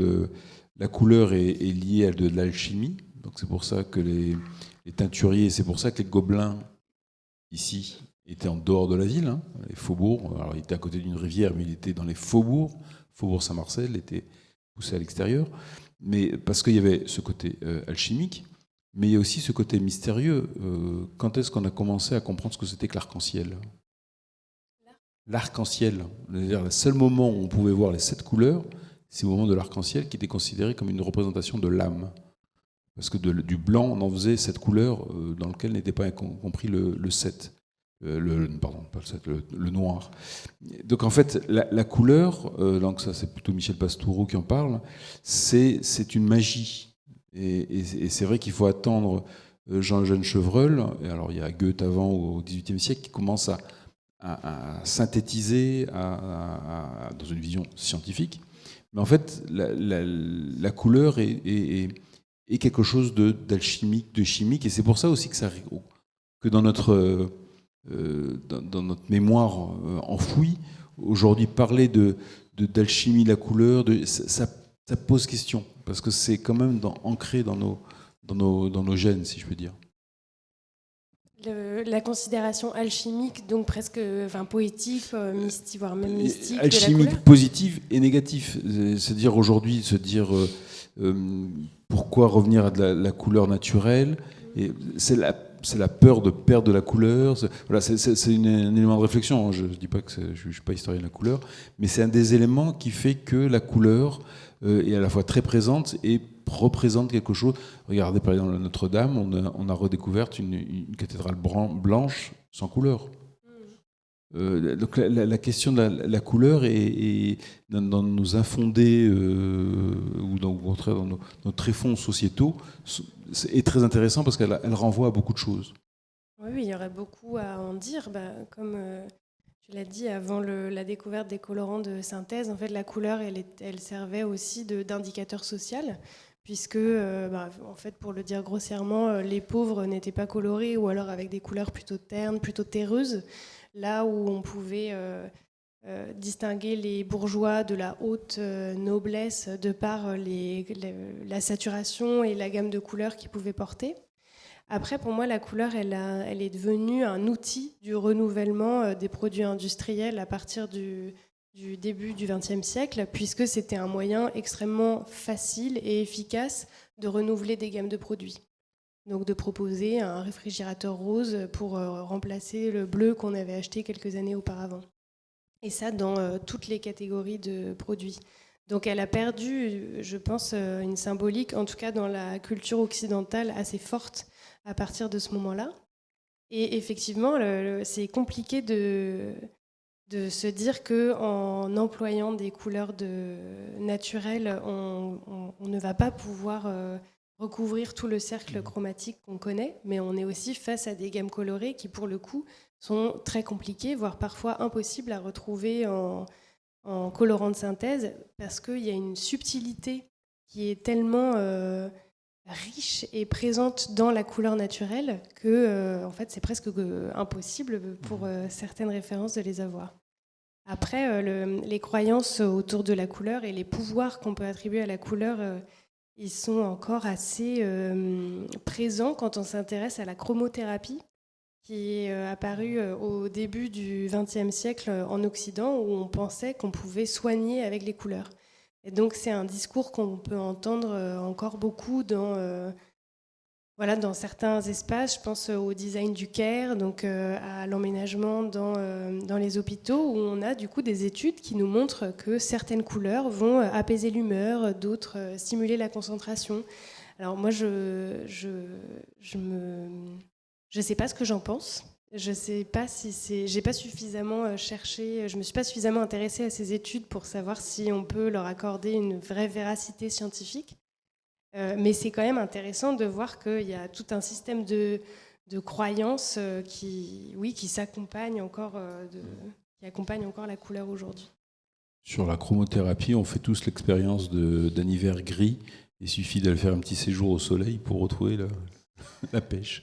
A: la couleur est liée à de l'alchimie. Donc c'est pour ça que les teinturiers, c'est pour ça que les Gobelins, ici, étaient en dehors de la ville, hein, les faubourgs. Alors il était à côté d'une rivière, mais il était dans les faubourgs. Faubourg Saint-Marcel était poussé à l'extérieur. Mais parce qu'il y avait ce côté alchimique, mais il y a aussi ce côté mystérieux. Quand est-ce qu'on a commencé à comprendre ce que c'était que l'arc-en-ciel? L'arc-en-ciel, c'est-à-dire le seul moment où on pouvait voir les 7 couleurs, c'est au moment de l'arc-en-ciel qui était considéré comme une représentation de l'âme. Parce que du blanc, on en faisait 7 couleurs dans lequel n'était pas compris le 7. Pardon, pas le 7, le noir. Donc en fait, la couleur, donc ça c'est plutôt Michel Pastoureau qui en parle, c'est une magie. Et c'est vrai qu'il faut attendre Jean-Eugène Chevreul, et alors il y a Goethe avant au XVIIIe siècle qui commence à synthétiser dans une vision scientifique. Mais en fait, la couleur est quelque chose d'alchimique, de chimique, et c'est pour ça aussi que dans notre mémoire enfouie, aujourd'hui, parler d'alchimie de la couleur, ça pose question, parce que c'est quand même ancré dans dans nos gènes, si je peux dire.
B: La considération alchimique, donc presque poétique, mystique, voire même mystique. De la
A: Alchimique
B: couleur.
A: positive et négative. C'est-à-dire aujourd'hui, pourquoi revenir à de la couleur naturelle. Et c'est la peur de perdre de la couleur. Voilà, c'est un élément de réflexion. Je ne dis pas que je ne suis pas historien de la couleur, mais c'est un des éléments qui fait que la couleur est à la fois très présente et représente quelque chose. Regardez par exemple Notre-Dame, on a redécouvert une cathédrale blanche sans couleur. Donc la question de la couleur est dans nos infondés ou au contraire dans nos tréfonds sociétaux est très intéressant parce qu'elle renvoie à beaucoup de choses.
B: Oui, il y aurait beaucoup à en dire. Comme tu l'as dit, avant la découverte des colorants de synthèse, en fait, la couleur, elle servait aussi d'indicateur social, puisque, en fait, pour le dire grossièrement, les pauvres n'étaient pas colorés ou alors avec des couleurs plutôt ternes, plutôt terreuses, là où on pouvait distinguer les bourgeois de la haute noblesse de par la saturation et la gamme de couleurs qu'ils pouvaient porter. Après, pour moi, la couleur, elle est devenue un outil du renouvellement des produits industriels à partir du début du XXe siècle, puisque c'était un moyen extrêmement facile et efficace de renouveler des gammes de produits. Donc de proposer un réfrigérateur rose pour remplacer le bleu qu'on avait acheté quelques années auparavant. Et ça dans toutes les catégories de produits. Donc elle a perdu, je pense, une symbolique, en tout cas dans la culture occidentale, assez forte à partir de ce moment-là. Et effectivement, c'est compliqué de se dire qu'en employant des couleurs naturelles, on ne va pas pouvoir recouvrir tout le cercle chromatique qu'on connaît, mais on est aussi face à des gammes colorées qui, pour le coup, sont très compliquées, voire parfois impossibles à retrouver en colorant de synthèse, parce qu'il y a une subtilité qui est tellement riche et présente dans la couleur naturelle que en fait, c'est presque impossible pour certaines références de les avoir. Après, les croyances autour de la couleur et les pouvoirs qu'on peut attribuer à la couleur, ils sont encore assez présents quand on s'intéresse à la chromothérapie, qui est apparue au début du XXe siècle en Occident, où on pensait qu'on pouvait soigner avec les couleurs. Et donc c'est un discours qu'on peut entendre encore beaucoup dans certains espaces. Je pense au design du care, donc à l'emménagement dans les hôpitaux, où on a du coup des études qui nous montrent que certaines couleurs vont apaiser l'humeur, d'autres stimuler la concentration. Alors moi, je sais pas ce que j'en pense. Je sais pas si j'ai pas suffisamment cherché, je me suis pas suffisamment intéressée à ces études pour savoir si on peut leur accorder une vraie véracité scientifique. Mais c'est quand même intéressant de voir qu'il y a tout un système de croyances qui s'accompagne encore, qui accompagne encore la couleur aujourd'hui.
A: Sur la chromothérapie, on fait tous l'expérience d'un hiver gris. Il suffit d'aller faire un petit séjour au soleil pour retrouver la pêche.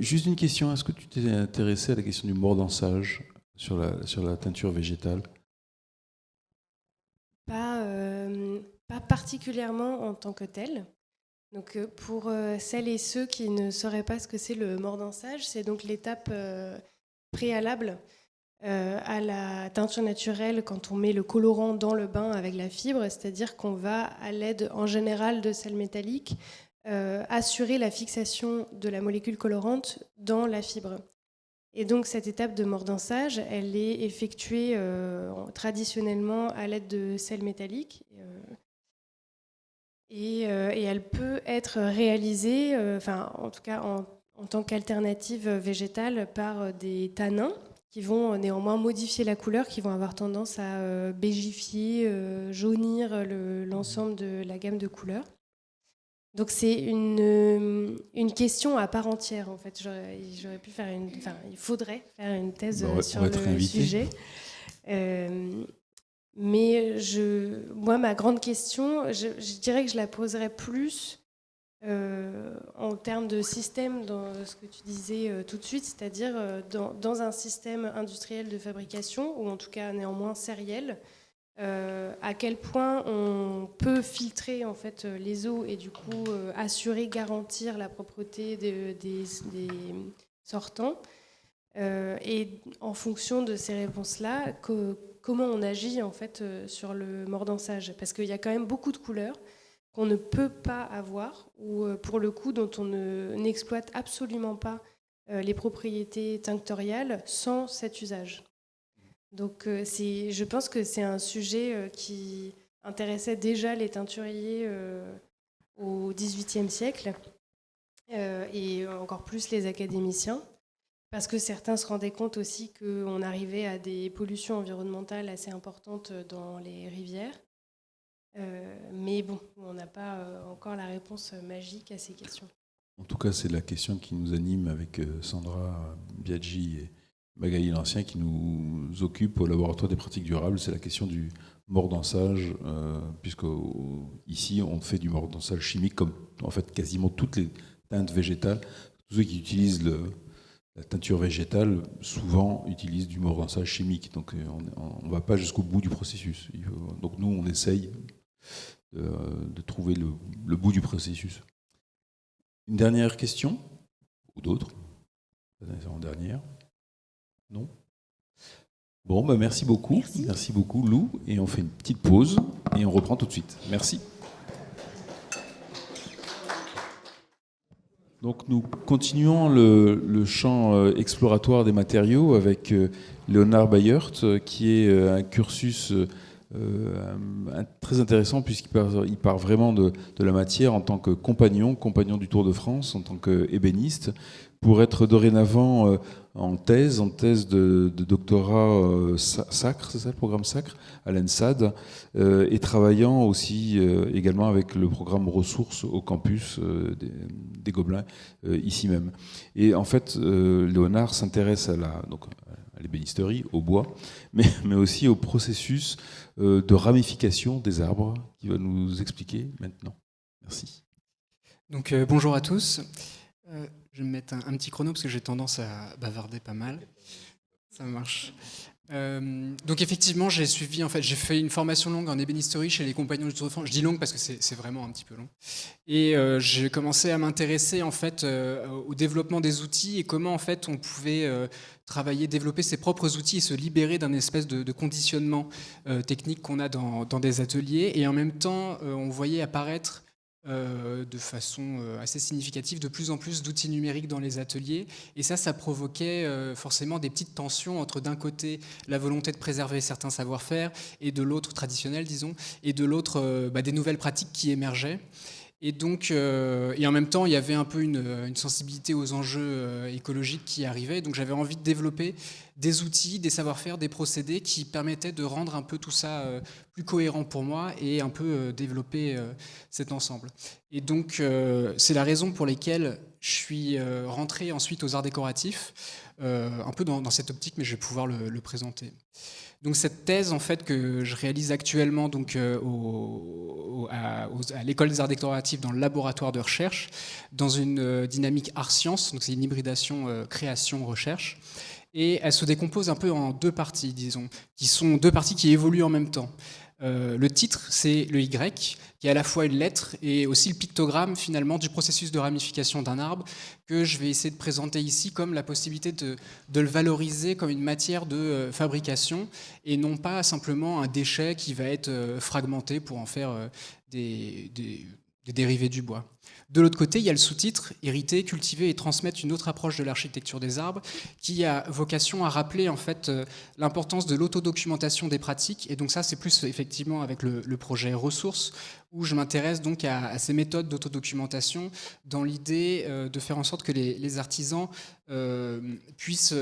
A: Juste une question, est-ce que tu t'es intéressé à la question du mordançage sur la teinture végétale ?
B: Pas particulièrement en tant que tel. Donc pour celles et ceux qui ne sauraient pas ce que c'est le mordançage, c'est donc l'étape préalable à la teinture naturelle quand on met le colorant dans le bain avec la fibre, c'est-à-dire qu'on va, à l'aide en général de sels métalliques, assurer la fixation de la molécule colorante dans la fibre. Et donc cette étape de mordançage, elle est effectuée traditionnellement à l'aide de sels métalliques et elle peut être réalisée, en tout cas en tant qu'alternative végétale, par des tanins qui vont néanmoins modifier la couleur, qui vont avoir tendance à bégifier, jaunir l'ensemble de la gamme de couleurs. Donc c'est une question à part entière en fait. J'aurais pu faire il faudrait faire une thèse sur le sujet. Mais moi, ma grande question, je dirais que je la poserais plus en termes de système, dans ce que tu disais tout de suite, c'est-à-dire dans un système industriel de fabrication, ou en tout cas néanmoins sériel, à quel point on peut filtrer en fait les eaux et du coup garantir la propreté des sortants. Et en fonction de ces réponses-là, comment on agit en fait sur le mordançage, parce qu'il y a quand même beaucoup de couleurs qu'on ne peut pas avoir ou pour le coup dont on n'exploite absolument pas les propriétés tinctoriales sans cet usage. Donc je pense que c'est un sujet qui intéressait déjà les teinturiers au XVIIIe siècle et encore plus les académiciens, parce que certains se rendaient compte aussi qu'on arrivait à des pollutions environnementales assez importantes dans les rivières. Mais bon, on n'a pas encore la réponse magique à ces questions.
A: En tout cas, c'est la question qui nous anime avec Sandra Biaggi et Magali Lancien, qui nous occupe au laboratoire des pratiques durables. C'est la question du mordançage, puisque ici, on fait du mordançage chimique, comme en fait quasiment toutes les teintes végétales. Tous ceux qui utilisent la teinture végétale, souvent, utilisent du mordançage chimique. Donc, on ne va pas jusqu'au bout du processus. Donc, nous, on essaye de trouver le bout du processus. Une dernière question, ou d'autres? En dernière? Non? Bon, bah merci beaucoup. Merci beaucoup, Lou. Et on fait une petite pause et on reprend tout de suite. Merci. Donc nous continuons le champ exploratoire des matériaux avec Léonard Bayert, qui est un cursus très intéressant puisqu'il part vraiment de la matière en tant que compagnon du Tour de France, en tant qu'ébéniste, pour être dorénavant en thèse de doctorat sacre, c'est ça le programme sacre, à l'ENSAD, et travaillant aussi également avec le programme ressources au campus des Gobelins, ici même. Et en fait, Léonard s'intéresse à l'ébénisterie, au bois, mais aussi au processus de ramification des arbres, qui va nous expliquer maintenant. Merci.
E: Donc bonjour à tous. Je vais me mettre un petit chrono parce que j'ai tendance à bavarder pas mal. Ça marche. Donc effectivement, j'ai fait une formation longue en ébénisterie chez les Compagnons du Tour de France. Je dis longue parce que c'est vraiment un petit peu long. Et j'ai commencé à m'intéresser en fait au développement des outils et comment en fait on pouvait développer ses propres outils et se libérer d'un espèce de conditionnement technique qu'on a dans des ateliers. Et en même temps, on voyait apparaître de façon assez significative de plus en plus d'outils numériques dans les ateliers, et ça provoquait forcément des petites tensions entre d'un côté la volonté de préserver certains savoir-faire et de l'autre, traditionnels disons, et de l'autre des nouvelles pratiques qui émergeaient. Et donc, et en même temps, il y avait un peu une sensibilité aux enjeux écologiques qui arrivait. Donc, j'avais envie de développer des outils, des savoir-faire, des procédés qui permettaient de rendre un peu tout ça plus cohérent pour moi et un peu développer cet ensemble. Et donc, c'est la raison pour laquelle je suis rentré ensuite aux arts décoratifs, un peu dans cette optique, mais je vais pouvoir le présenter. Donc cette thèse en fait que je réalise actuellement donc à l'école des arts décoratifs dans le laboratoire de recherche dans une dynamique art-science, donc c'est une hybridation création-recherche, et elle se décompose un peu en deux parties, disons, qui sont deux parties qui évoluent en même temps. Le titre, c'est le Y, qui est à la fois une lettre et aussi le pictogramme finalement du processus de ramification d'un arbre, que je vais essayer de présenter ici comme la possibilité de le valoriser comme une matière de fabrication et non pas simplement un déchet qui va être fragmenté pour en faire des dérivés du bois. De l'autre côté, il y a le sous-titre « Hériter, cultiver et transmettre une autre approche de l'architecture des arbres » qui a vocation à rappeler en fait l'importance de l'autodocumentation des pratiques. Et donc ça, c'est plus effectivement avec le projet Ressources, où je m'intéresse donc à ces méthodes d'autodocumentation dans l'idée de faire en sorte que les artisans puissent...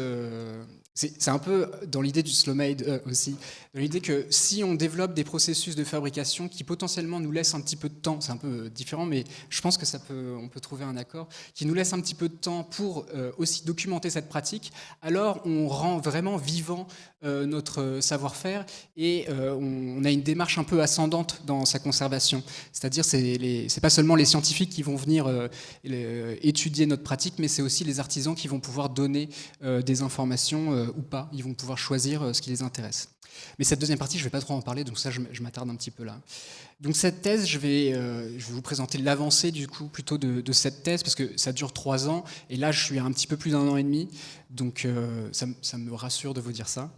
E: c'est un peu dans l'idée du slow made aussi, dans l'idée que si on développe des processus de fabrication qui potentiellement nous laissent un petit peu de temps, c'est un peu différent, mais je pense pense que on peut trouver un accord qui nous laisse un petit peu de temps pour aussi documenter cette pratique. Alors on rend vraiment vivant notre savoir-faire et on a une démarche un peu ascendante dans sa conservation. C'est-à-dire c'est pas seulement les scientifiques qui vont venir étudier notre pratique, mais c'est aussi les artisans qui vont pouvoir donner des informations ou pas. Ils vont pouvoir choisir ce qui les intéresse. Mais cette deuxième partie, je ne vais pas trop en parler, donc ça, je m'attarde un petit peu là. Donc cette thèse, je vais vous présenter l'avancée du coup plutôt de cette thèse, parce que ça dure 3 ans, et là, je suis à un petit peu plus d'1 an et demi, donc ça me rassure de vous dire ça.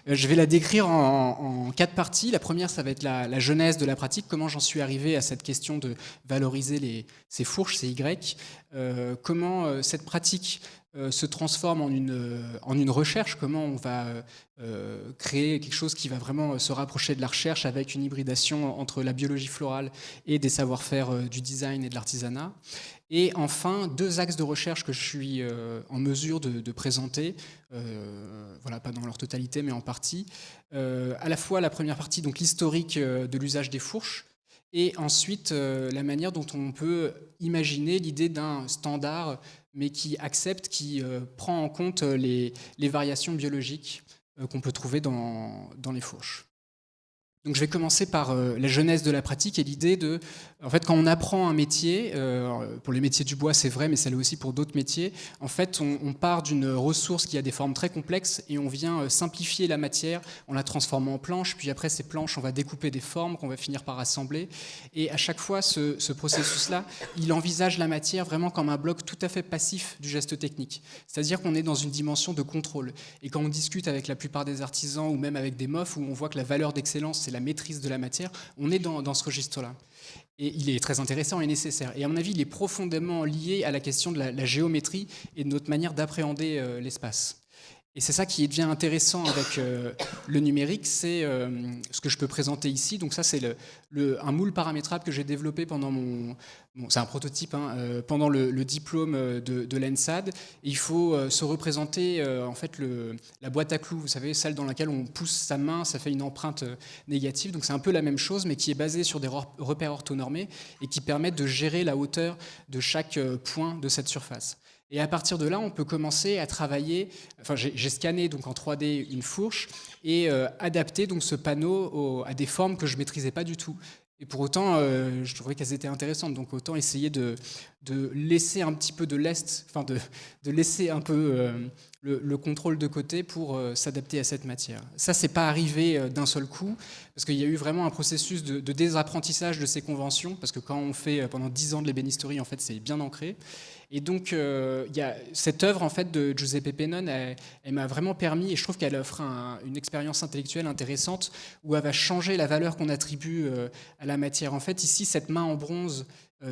E: Je vais la décrire en 4 parties. La première, ça va être la genèse de la pratique, comment j'en suis arrivé à cette question de valoriser ces fourches, ces Y, comment cette pratique se transforme en une recherche, comment on va créer quelque chose qui va vraiment se rapprocher de la recherche avec une hybridation entre la biologie florale et des savoir-faire du design et de l'artisanat. Et enfin, 2 axes de recherche que je suis en mesure de présenter, voilà, pas dans leur totalité, mais en partie. À la fois la première partie, donc l'historique de l'usage des fourches, et ensuite la manière dont on peut imaginer l'idée d'un standard, mais qui accepte, qui prend en compte les variations biologiques qu'on peut trouver dans les fourches. Donc je vais commencer par la genèse de la pratique et l'idée de, en fait, quand on apprend un métier, pour les métiers du bois c'est vrai, mais ça l'est aussi pour d'autres métiers, en fait on part d'une ressource qui a des formes très complexes et on vient simplifier la matière en la transformant en planches, puis après ces planches on va découper des formes qu'on va finir par assembler, et à chaque fois ce processus-là, il envisage la matière vraiment comme un bloc tout à fait passif du geste technique, c'est-à-dire qu'on est dans une dimension de contrôle, et quand on discute avec la plupart des artisans ou même avec des MOF où on voit que la valeur d'excellence c'est la maîtrise de la matière, on est dans ce registre-là. Et il est très intéressant et nécessaire. Et à mon avis, il est profondément lié à la question de la géométrie et de notre manière d'appréhender l'espace. Et c'est ça qui devient intéressant avec le numérique, c'est ce que je peux présenter ici. Donc ça, c'est un moule paramétrable que j'ai développé pendant c'est un prototype, pendant le diplôme de l'ENSAD. Il faut se représenter en fait la boîte à clous, vous savez, celle dans laquelle on pousse sa main, ça fait une empreinte négative. Donc c'est un peu la même chose, mais qui est basée sur des repères orthonormés et qui permettent de gérer la hauteur de chaque point de cette surface. Et à partir de là, on peut commencer à travailler. Enfin, j'ai scanné donc en 3D une fourche et adapté donc ce panneau à des formes que je maîtrisais pas du tout. Et pour autant, je trouvais qu'elles étaient intéressantes. Donc autant essayer de laisser un petit peu de lest, enfin de laisser un peu le contrôle de côté pour s'adapter à cette matière. Ça, c'est pas arrivé d'un seul coup, parce qu'il y a eu vraiment un processus de désapprentissage de ces conventions, parce que quand on fait pendant 10 ans de l'ébénisterie, en fait, c'est bien ancré. Et donc, il y a cette œuvre en fait, de Giuseppe Pennone, elle m'a vraiment permis, et je trouve qu'elle offre une expérience intellectuelle intéressante, où elle va changer la valeur qu'on attribue à la matière. En fait, ici, cette main en bronze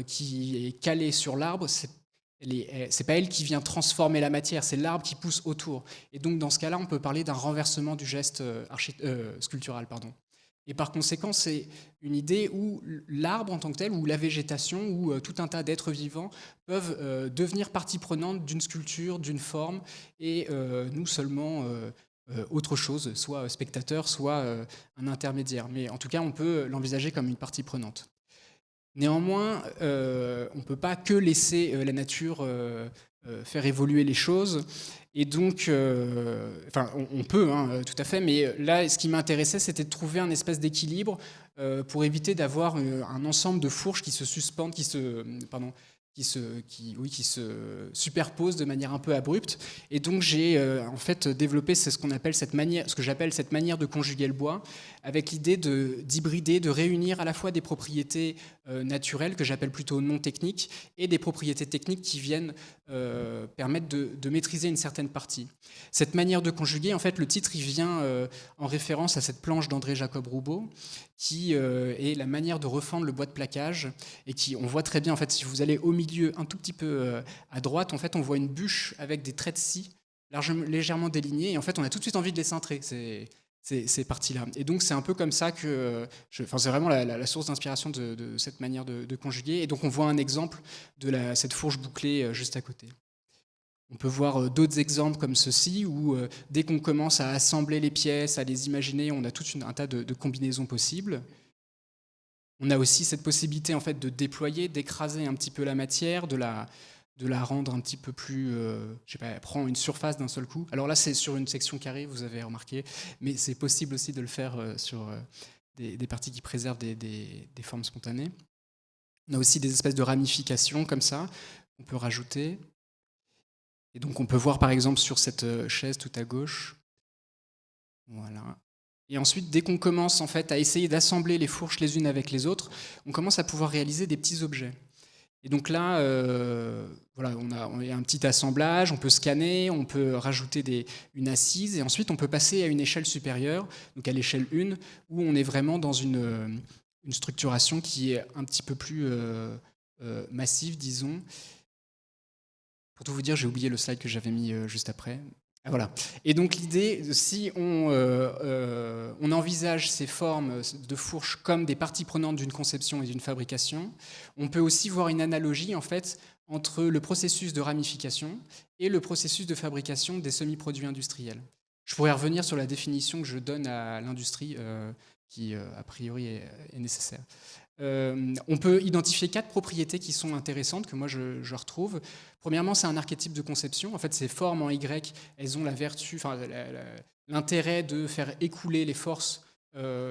E: qui est calée sur l'arbre, c'est pas elle qui vient transformer la matière, c'est l'arbre qui pousse autour. Et donc, dans ce cas-là, on peut parler d'un renversement du geste sculptural. Et par conséquent, c'est une idée où l'arbre en tant que tel, ou la végétation, ou tout un tas d'êtres vivants peuvent devenir partie prenante d'une sculpture, d'une forme, et nous seulement autre chose, soit spectateur, soit un intermédiaire. Mais en tout cas, on peut l'envisager comme une partie prenante. Néanmoins, on ne peut pas que laisser la nature faire évoluer les choses. Et donc, on peut, tout à fait, mais là, ce qui m'intéressait, c'était de trouver un espèce d'équilibre pour éviter d'avoir un ensemble de fourches qui se suspendent, qui se superposent de manière un peu abrupte. Et donc, j'ai en fait développé ce que j'appelle cette manière de conjuguer le bois, avec l'idée d'hybrider, de réunir à la fois des propriétés naturelles, que j'appelle plutôt non techniques, et des propriétés techniques qui viennent permettre de maîtriser une certaine partie. Cette manière de conjuguer, en fait, le titre, il vient en référence à cette planche d'André-Jacob Roubaud, qui est la manière de refendre le bois de plaquage, et on voit très bien, en fait, si vous allez au milieu, un tout petit peu à droite, en fait, on voit une bûche avec des traits de scie légèrement délignés, et en fait, on a tout de suite envie de les cintrer, ces parties-là. Et donc, c'est un peu comme ça que... c'est vraiment la source d'inspiration de cette manière de conjuguer. Et donc, on voit un exemple de cette fourche bouclée juste à côté. On peut voir d'autres exemples comme ceci, où dès qu'on commence à assembler les pièces, à les imaginer, on a tout un tas de combinaisons possibles. On a aussi cette possibilité en fait de déployer, d'écraser un petit peu la matière, de la rendre un petit peu plus, je sais pas, prendre une surface d'un seul coup. Alors là, c'est sur une section carrée, vous avez remarqué, mais c'est possible aussi de le faire sur des parties qui préservent des formes spontanées. On a aussi des espèces de ramifications comme ça, qu'on peut rajouter. Et donc on peut voir par exemple sur cette chaise tout à gauche. Voilà. Et ensuite, dès qu'on commence en fait à essayer d'assembler les fourches les unes avec les autres, on commence à pouvoir réaliser des petits objets. Et donc là, voilà, on a un petit assemblage, on peut scanner, on peut rajouter une assise, et ensuite on peut passer à une échelle supérieure, donc à l'échelle 1, où on est vraiment dans une structuration qui est un petit peu plus massive, disons. Pour tout vous dire, j'ai oublié le slide que j'avais mis juste après. Ah, voilà. Et donc l'idée, si on envisage ces formes de fourches comme des parties prenantes d'une conception et d'une fabrication, on peut aussi voir une analogie en fait entre le processus de ramification et le processus de fabrication des semi-produits industriels. Je pourrais revenir sur la définition que je donne à l'industrie qui, a priori, est nécessaire. On peut identifier 4 propriétés qui sont intéressantes, que moi je retrouve. Premièrement, c'est un archétype de conception. En fait, ces formes en Y, elles ont la vertu, enfin, l'intérêt de faire écouler les forces,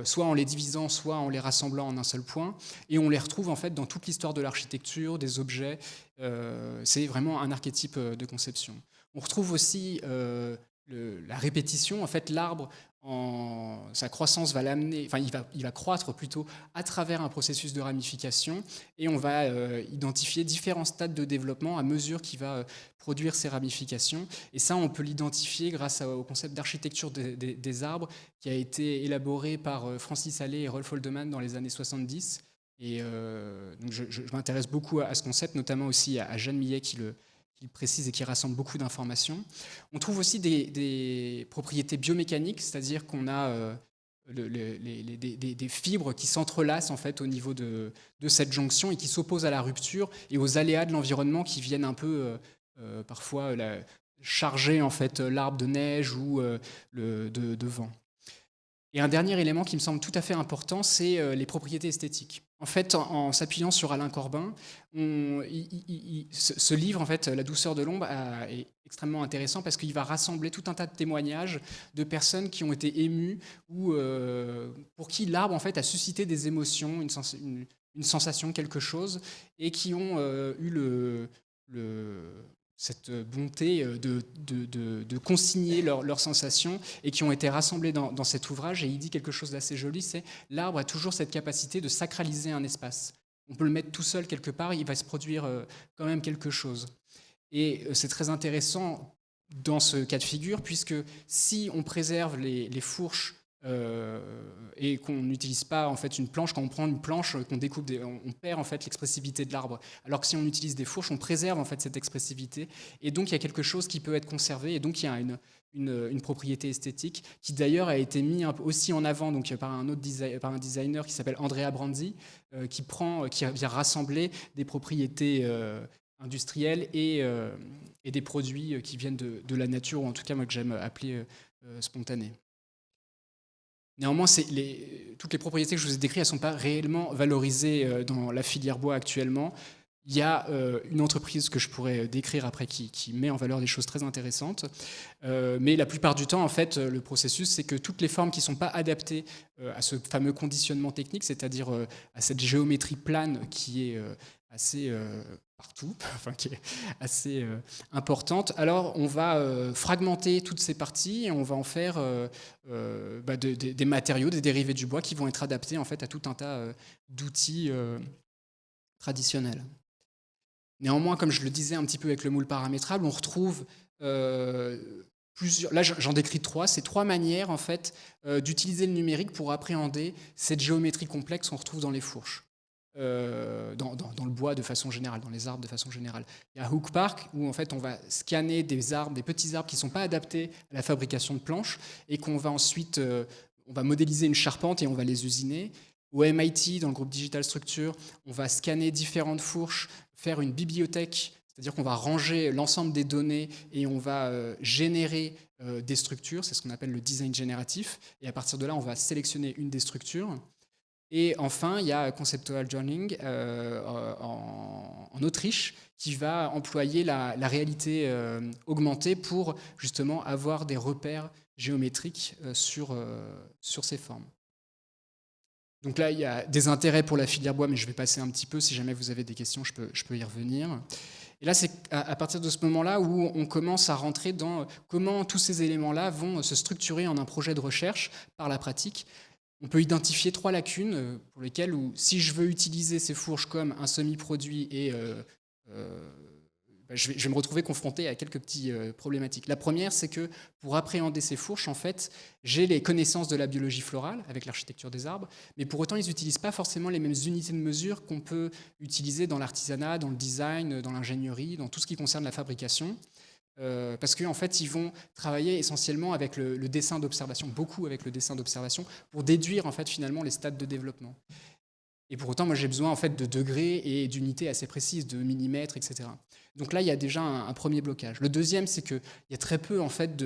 E: soit en les divisant, soit en les rassemblant en un seul point. Et on les retrouve en fait dans toute l'histoire de l'architecture, des objets. C'est vraiment un archétype de conception. On retrouve aussi la répétition. En fait, l'arbre, sa croissance va l'amener, enfin il va croître plutôt à travers un processus de ramification, et on va identifier différents stades de développement à mesure qu'il va produire ces ramifications. Et ça, on peut l'identifier grâce au concept d'architecture des arbres qui a été élaboré par Francis Allais et Rolf Holdeman dans les années 70. Et donc je m'intéresse beaucoup à ce concept, notamment aussi à Jeanne Millet qui le précise et qui rassemble beaucoup d'informations. On trouve aussi des propriétés biomécaniques, c'est-à-dire qu'on a des fibres qui s'entrelacent en fait au niveau de cette jonction et qui s'opposent à la rupture et aux aléas de l'environnement qui viennent un peu parfois charger en fait l'arbre de neige ou de vent. Et un dernier élément qui me semble tout à fait important, c'est les propriétés esthétiques. En fait, en s'appuyant sur Alain Corbin, ce livre, en fait, La douceur de l'ombre, est extrêmement intéressant parce qu'il va rassembler tout un tas de témoignages de personnes qui ont été émues ou pour qui l'arbre, en fait, a suscité des émotions, une sensation, quelque chose, et qui ont eu cette bonté de consigner leurs sensations et qui ont été rassemblées dans cet ouvrage. Et il dit quelque chose d'assez joli, c'est « L'arbre a toujours cette capacité de sacraliser un espace. On peut le mettre tout seul quelque part, il va se produire quand même quelque chose. » Et c'est très intéressant dans ce cas de figure, puisque si on préserve les fourches et qu'on n'utilise pas en fait une planche, quand on prend une planche, qu'on découpe, on perd en fait l'expressivité de l'arbre. Alors que si on utilise des fourches, on préserve en fait cette expressivité, et donc il y a quelque chose qui peut être conservé, et donc il y a une propriété esthétique qui d'ailleurs a été mise aussi en avant donc par un designer qui s'appelle Andrea Branzi, qui vient rassembler des propriétés industrielles et des produits qui viennent de la nature, ou en tout cas moi que j'aime appeler spontanés. Néanmoins, toutes les propriétés que je vous ai décrites, elles ne sont pas réellement valorisées dans la filière bois actuellement. Il y a une entreprise que je pourrais décrire après qui met en valeur des choses très intéressantes. Mais la plupart du temps, en fait, le processus, c'est que toutes les formes qui ne sont pas adaptées à ce fameux conditionnement technique, c'est-à-dire à cette géométrie plane qui est assez partout, enfin qui est assez importante, alors on va fragmenter toutes ces parties et on va en faire des matériaux, des dérivés du bois qui vont être adaptés en fait à tout un tas d'outils traditionnels. Néanmoins, comme je le disais un petit peu avec le moule paramétrable, on retrouve plusieurs. Là, j'en décris 3. C'est 3 manières en fait d'utiliser le numérique pour appréhender cette géométrie complexe qu'on retrouve dans les fourches. Dans le bois de façon générale, dans les arbres de façon générale. Il y a Hook Park, où en fait on va scanner des petits arbres qui ne sont pas adaptés à la fabrication de planches, et qu'on va ensuite on va modéliser une charpente et on va les usiner. Au MIT, dans le groupe Digital Structure, on va scanner différentes fourches, faire une bibliothèque, c'est-à-dire qu'on va ranger l'ensemble des données et on va générer des structures, c'est ce qu'on appelle le design génératif, et à partir de là, on va sélectionner une des structures. Et enfin, il y a Conceptual Journaling en Autriche qui va employer la réalité augmentée pour justement avoir des repères géométriques sur ces formes. Donc là, il y a des intérêts pour la filière bois, mais je vais passer un petit peu. Si jamais vous avez des questions, je peux y revenir. Et là, c'est à partir de ce moment-là où on commence à rentrer dans comment tous ces éléments-là vont se structurer en un projet de recherche par la pratique. On peut identifier 3 lacunes pour lesquelles, si je veux utiliser ces fourches comme un semi-produit, je vais me retrouver confronté à quelques petites problématiques. La première, c'est que pour appréhender ces fourches, en fait, j'ai les connaissances de la biologie florale avec l'architecture des arbres, mais pour autant, ils n'utilisent pas forcément les mêmes unités de mesure qu'on peut utiliser dans l'artisanat, dans le design, dans l'ingénierie, dans tout ce qui concerne la fabrication. Parce qu'en fait, ils vont travailler essentiellement avec le dessin d'observation, beaucoup avec le dessin d'observation, pour déduire en fait, finalement les stades de développement. Et pour autant, moi, j'ai besoin en fait, de degrés et d'unités assez précises, de millimètres, etc. Donc là, il y a déjà un premier blocage. Le deuxième, c'est qu'il y a très peu en fait,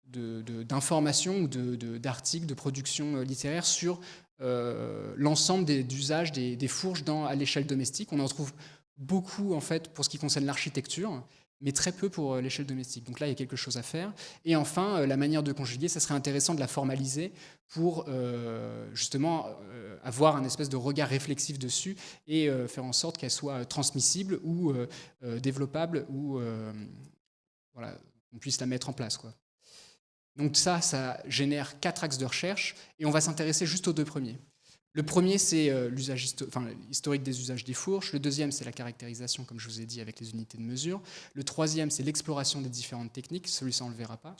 E: d'informations ou d'articles, de production littéraire sur l'ensemble d'usages des fourches à l'échelle domestique. On en trouve beaucoup en fait, pour ce qui concerne l'architecture, mais très peu pour l'échelle domestique. Donc là, il y a quelque chose à faire. Et enfin, la manière de conjuguer, ça serait intéressant de la formaliser pour justement avoir un espèce de regard réflexif dessus et faire en sorte qu'elle soit transmissible ou développable ou voilà, qu'on puisse la mettre en place, quoi. Donc ça génère 4 axes de recherche et on va s'intéresser juste aux 2 premiers. Le premier, c'est l'historique des usages des fourches. Le deuxième, c'est la caractérisation, comme je vous ai dit, avec les unités de mesure. Le troisième, c'est l'exploration des différentes techniques. Celui-ci, on ne le verra pas.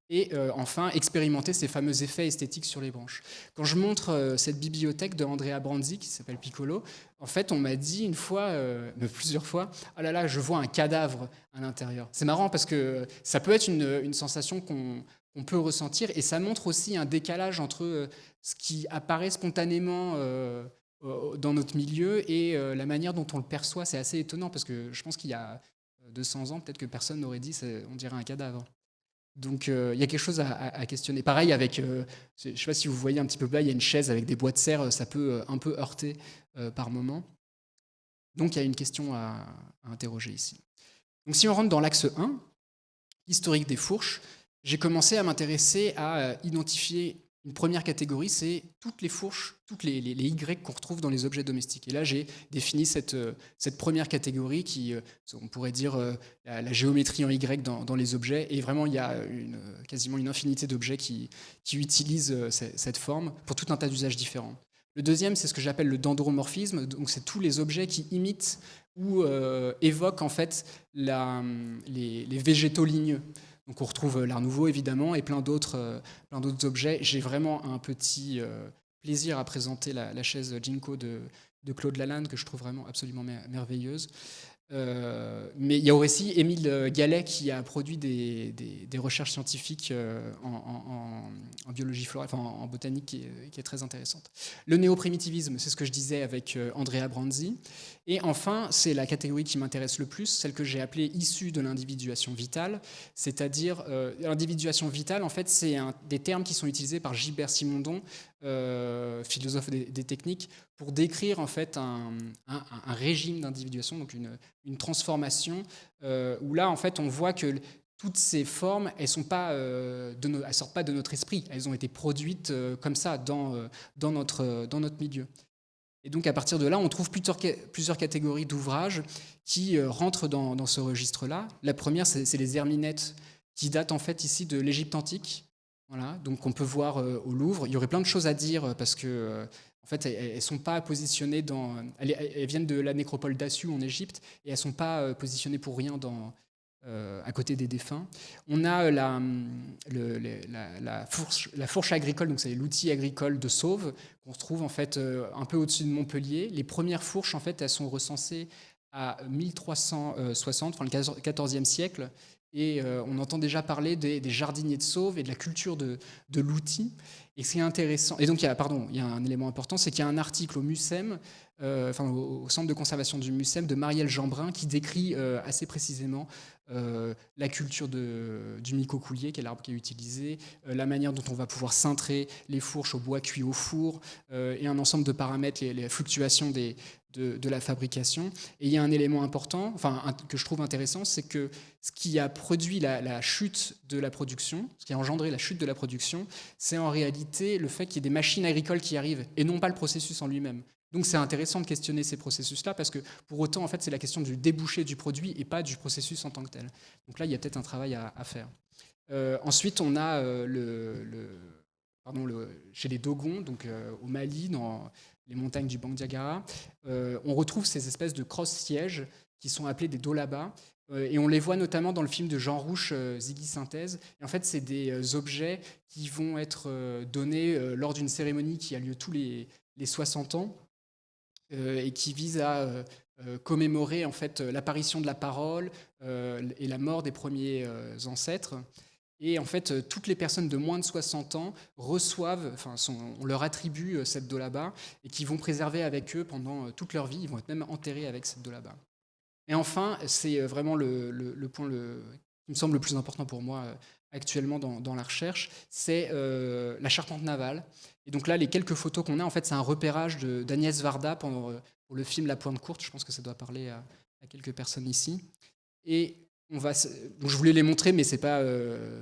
E: Et enfin, expérimenter ces fameux effets esthétiques sur les branches. Quand je montre cette bibliothèque de Andrea Branzi, qui s'appelle Piccolo, en fait, on m'a dit une fois, plusieurs fois, « Ah là là, je vois un cadavre à l'intérieur ». C'est marrant parce que ça peut être une sensation qu'on peut ressentir, et ça montre aussi un décalage entre ce qui apparaît spontanément dans notre milieu et la manière dont on le perçoit. C'est assez étonnant, parce que je pense qu'il y a 200 ans, peut-être que personne n'aurait dit on dirait un cadavre. Donc il y a quelque chose à questionner. Pareil avec, je ne sais pas si vous voyez un petit peu là, il y a une chaise avec des bois de serre, ça peut un peu heurter par moment. Donc il y a une question à interroger ici. Donc si on rentre dans l'axe 1, historique des fourches, j'ai commencé à m'intéresser à identifier une première catégorie, c'est toutes les fourches, toutes les Y qu'on retrouve dans les objets domestiques. Et là, j'ai défini cette première catégorie qui, on pourrait dire, la géométrie en Y dans les objets. Et vraiment, il y a quasiment une infinité d'objets qui utilisent cette forme pour tout un tas d'usages différents. Le deuxième, c'est ce que j'appelle le dendromorphisme. Donc, c'est tous les objets qui imitent ou évoquent en fait les végétaux ligneux. Donc on retrouve l'Art Nouveau, évidemment, et plein d'autres objets. J'ai vraiment un petit plaisir à présenter la chaise Jinko de Claude Lalanne, que je trouve vraiment absolument merveilleuse. Mais il y a aussi Émile Gallet qui a produit des recherches scientifiques en biologie florale, enfin en botanique qui est très intéressante. Le néoprimitivisme, c'est ce que je disais avec Andrea Branzi. Et enfin, c'est la catégorie qui m'intéresse le plus, celle que j'ai appelée issue de l'individuation vitale, c'est-à-dire l'individuation vitale, en fait, c'est des termes qui sont utilisés par Gilbert Simondon, philosophe des techniques, pour décrire en fait un régime d'individuation, donc une transformation, où là, en fait, on voit que toutes ces formes, elles sortent pas de notre esprit, elles ont été produites comme ça dans notre milieu. Et donc à partir de là, on trouve plusieurs catégories d'ouvrages qui rentrent dans ce registre-là. La première, c'est les herminettes, qui datent en fait ici de l'Égypte antique. Voilà, donc on peut voir au Louvre. Il y aurait plein de choses à dire parce que en fait, elles sont pas positionnées elles viennent de la nécropole d'Assu en Égypte et elles sont pas positionnées pour rien à côté des défunts. On a la fourche agricole, donc c'est l'outil agricole de Sauve qu'on retrouve en fait un peu au-dessus de Montpellier. Les premières fourches, en fait, elles sont recensées à 1360, enfin le XIVe siècle. Et on entend déjà parler des jardiniers de Sauve et de la culture de l'outil. Et c'est intéressant. Et donc, il y a un élément important, c'est qu'il y a un article au MUSEM, au Centre de conservation du MUSEM, de Marielle Jeanbrun, qui décrit assez précisément la culture du mycocoulier, qui est l'arbre qui est utilisé, la manière dont on va pouvoir cintrer les fourches au bois cuit au four, et un ensemble de paramètres, les fluctuations de la fabrication. Et il y a un élément important, que je trouve intéressant, c'est que ce qui a produit la chute de la production, ce qui a engendré la chute de la production, c'est en réalité le fait qu'il y ait des machines agricoles qui arrivent, et non pas le processus en lui-même. Donc c'est intéressant de questionner ces processus-là, parce que pour autant, en fait, c'est la question du débouché du produit et pas du processus en tant que tel. Donc là, il y a peut-être un travail à faire. Ensuite, on a chez les Dogons, donc au Mali, dans les montagnes du Bandiagara, on retrouve ces espèces de cross-sièges qui sont appelés des dolabas, et on les voit notamment dans le film de Jean Rouch, Ziggy Synthèse. Et en fait, c'est des objets qui vont être donnés lors d'une cérémonie qui a lieu tous les 60 ans, et qui vise à commémorer en fait l'apparition de la parole et la mort des premiers ancêtres. Et en fait, toutes les personnes de moins de 60 ans reçoivent, on leur attribue cette dolaba, et qui vont préserver avec eux pendant toute leur vie. Ils vont être même enterrés avec cette dolaba. Et enfin, c'est vraiment le point qui me semble le plus important pour moi actuellement dans la recherche, c'est la charpente navale. Et donc là, les quelques photos qu'on a, en fait, c'est un repérage d'Agnès Varda pour le film La Pointe Courte. Je pense que ça doit parler à quelques personnes ici. Et donc je voulais les montrer, mais ce n'est pas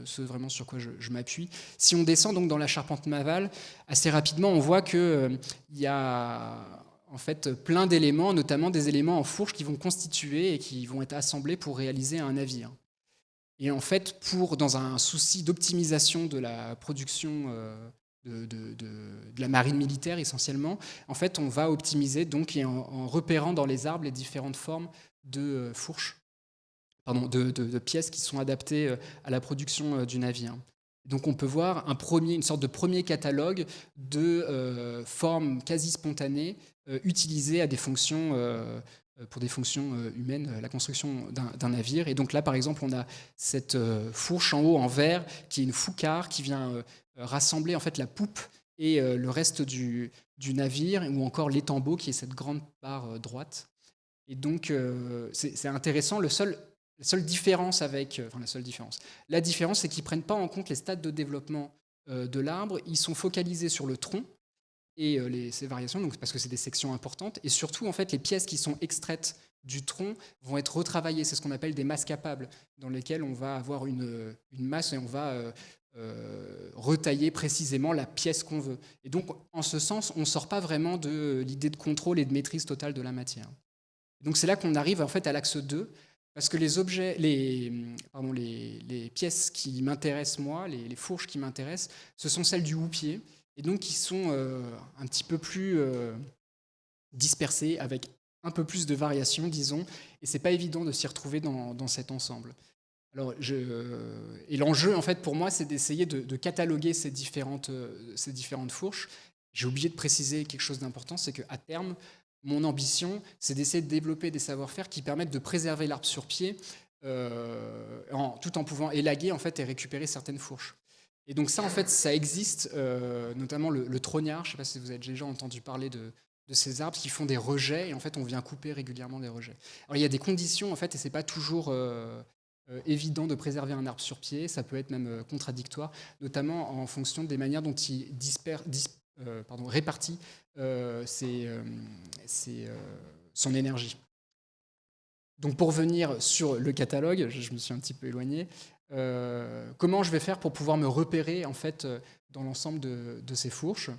E: ce vraiment sur quoi je m'appuie. Si on descend donc dans la charpente navale, assez rapidement, on voit qu'il y a en fait plein d'éléments, notamment des éléments en fourche qui vont constituer et qui vont être assemblés pour réaliser un navire. Et en fait, dans un souci d'optimisation de la production de la marine militaire essentiellement, en fait, on va optimiser donc en repérant dans les arbres les différentes formes de fourches, de pièces qui sont adaptées à la production du navire. Donc on peut voir une sorte de premier catalogue de formes quasi spontanées utilisées à des fonctions pour des fonctions humaines, la construction d'un navire. Et donc là, par exemple, on a cette fourche en haut en verre qui est une foucare qui vient rassembler en fait la poupe et le reste du navire, ou encore l'étambot qui est cette grande barre droite. Et donc c'est intéressant. La seule différence, la différence, c'est qu'ils ne prennent pas en compte les stades de développement de l'arbre. Ils sont focalisés sur le tronc et ces variations, donc parce que c'est des sections importantes, et surtout en fait les pièces qui sont extraites du tronc vont être retravaillées. C'est ce qu'on appelle des masses capables, dans lesquelles on va avoir une masse et on va retailler précisément la pièce qu'on veut. Et donc en ce sens, on ne sort pas vraiment de l'idée de contrôle et de maîtrise totale de la matière. Donc c'est là qu'on arrive en fait à l'axe 2, parce que les pièces qui m'intéressent moi, les fourches qui m'intéressent, ce sont celles du houppier, et donc qui sont un petit peu plus dispersées, avec un peu plus de variations, disons, et c'est pas évident de s'y retrouver dans cet ensemble. Alors, et l'enjeu, en fait, pour moi, c'est d'essayer de cataloguer ces différentes fourches. J'ai oublié de préciser quelque chose d'important, c'est qu'à terme, mon ambition, c'est d'essayer de développer des savoir-faire qui permettent de préserver l'arbre sur pied, tout en pouvant élaguer en fait, et récupérer certaines fourches. Et donc ça, en fait, ça existe, notamment le trognard. Je ne sais pas si vous avez déjà entendu parler de ces arbres qui font des rejets, et en fait, on vient couper régulièrement des rejets. Alors, il y a des conditions, en fait, et ce n'est pas toujours évident de préserver un arbre sur pied. Ça peut être même contradictoire, notamment en fonction des manières dont il répartit son énergie. Donc pour revenir sur le catalogue, je me suis un petit peu éloigné, comment je vais faire pour pouvoir me repérer en fait, dans l'ensemble de ces fourches ?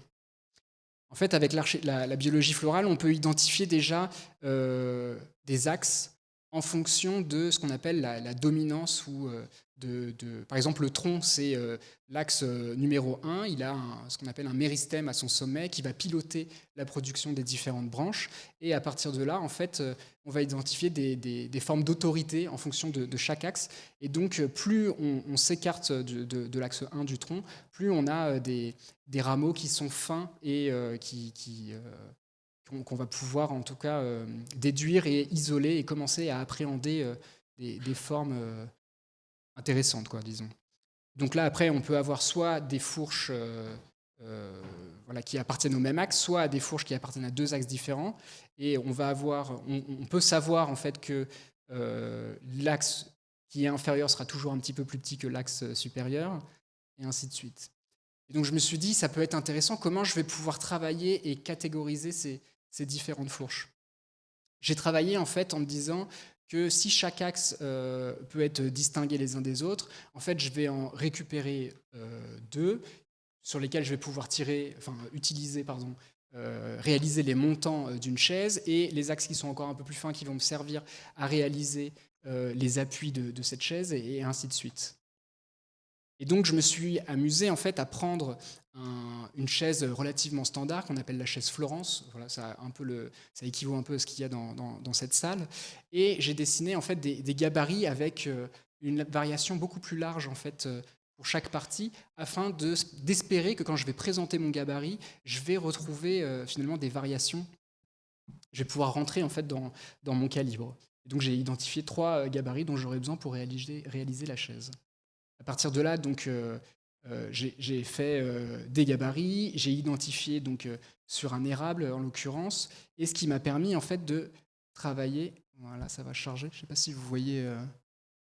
E: En fait, avec la biologie florale, on peut identifier déjà des axes en fonction de ce qu'on appelle la dominance ou par exemple, le tronc, c'est l'axe numéro 1. Il a ce qu'on appelle un méristème à son sommet qui va piloter la production des différentes branches. Et à partir de là, en fait, on va identifier des formes d'autorité en fonction de chaque axe. Et donc, plus on s'écarte de l'axe 1 du tronc, plus on a des rameaux qui sont fins et qu'on va pouvoir, en tout cas, déduire et isoler et commencer à appréhender des formes intéressantes, quoi, disons. Donc là, après, on peut avoir soit des fourches qui appartiennent au même axe, soit des fourches qui appartiennent à deux axes différents. Et on peut savoir en fait que l'axe qui est inférieur sera toujours un petit peu plus petit que l'axe supérieur, et ainsi de suite. Et donc je me suis dit, ça peut être intéressant, comment je vais pouvoir travailler et catégoriser ces différentes fourches. J'ai travaillé en fait en me disant que si chaque axe peut être distingué les uns des autres, en fait je vais en récupérer 2 sur lesquels je vais pouvoir réaliser les montants d'une chaise, et les axes qui sont encore un peu plus fins qui vont me servir à réaliser les appuis de cette chaise, et ainsi de suite. Et donc je me suis amusé en fait à prendre une chaise relativement standard qu'on appelle la chaise Florence. Voilà, ça équivaut un peu à ce qu'il y a dans cette salle. Et j'ai dessiné en fait des gabarits avec une variation beaucoup plus large en fait pour chaque partie, afin d'espérer que quand je vais présenter mon gabarit, je vais retrouver finalement des variations. Je vais pouvoir rentrer en fait dans mon calibre. Et donc j'ai identifié 3 gabarits dont j'aurais besoin pour réaliser la chaise. À partir de là, donc, j'ai fait des gabarits, j'ai identifié donc, sur un érable en l'occurrence, et ce qui m'a permis en fait de travailler. Voilà, ça va charger. Je ne sais pas si vous voyez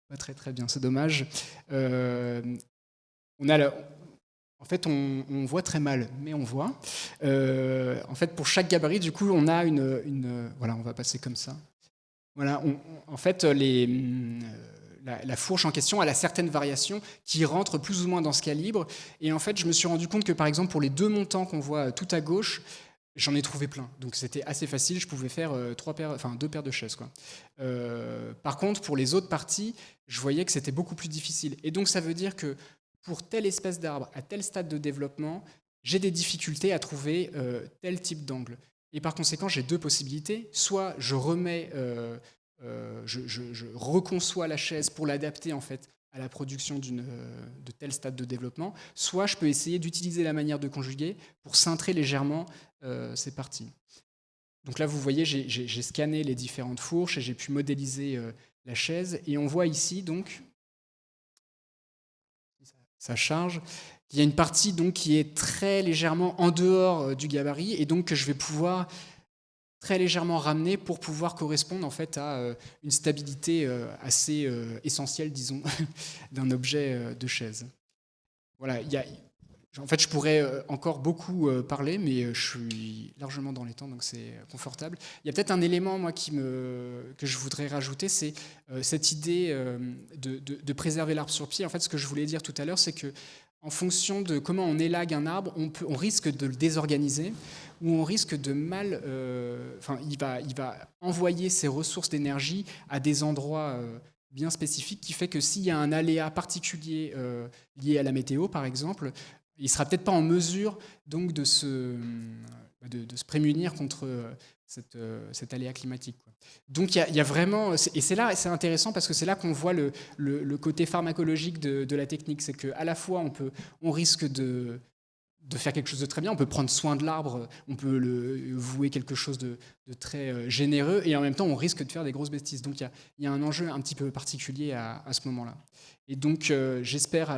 E: pas très très bien, c'est dommage. En fait, on voit très mal, mais on voit. En fait, pour chaque gabarit, du coup, on a voilà, on va passer comme ça. Voilà, en fait, la fourche en question, elle a certaines variations qui rentrent plus ou moins dans ce calibre. Et en fait, je me suis rendu compte que, par exemple, pour les 2 montants qu'on voit tout à gauche, j'en ai trouvé plein. Donc c'était assez facile, je pouvais faire 2 paires de chaises, quoi. Par contre, pour les autres parties, je voyais que c'était beaucoup plus difficile. Et donc ça veut dire que pour telle espèce d'arbre, à tel stade de développement, j'ai des difficultés à trouver tel type d'angle. Et par conséquent, j'ai 2 possibilités. Soit je remets... je reconçois la chaise pour l'adapter en fait à la production de tel stade de développement, soit je peux essayer d'utiliser la manière de conjuguer pour cintrer légèrement ces parties. Donc là, vous voyez, j'ai scanné les différentes fourches et j'ai pu modéliser la chaise, et on voit ici donc, ça charge, il y a une partie donc qui est très légèrement en dehors du gabarit, et donc que je vais pouvoir très légèrement ramené pour pouvoir correspondre en fait à une stabilité assez essentielle, disons, d'un objet de chaise. Voilà, en fait, je pourrais encore beaucoup parler, mais je suis largement dans les temps, donc c'est confortable. Il y a peut-être un élément, moi, que je voudrais rajouter, c'est cette idée de préserver l'arbre sur pied. En fait, ce que je voulais dire tout à l'heure, c'est que en fonction de comment on élague un arbre, on risque de le désorganiser, ou on risque de mal... il va envoyer ses ressources d'énergie à des endroits bien spécifiques, qui fait que s'il y a un aléa particulier lié à la météo, par exemple, il ne sera peut-être pas en mesure donc, de se prémunir contre cet aléa climatique, quoi. Donc il y a vraiment... Et c'est là, c'est intéressant parce que c'est là qu'on voit le côté pharmacologique de la technique. C'est qu'à la fois, on risque de faire quelque chose de très bien, on peut prendre soin de l'arbre, on peut le vouer quelque chose de très généreux, et en même temps, on risque de faire des grosses bêtises. Donc il y a un enjeu un petit peu particulier à ce moment-là. Et donc j'espère à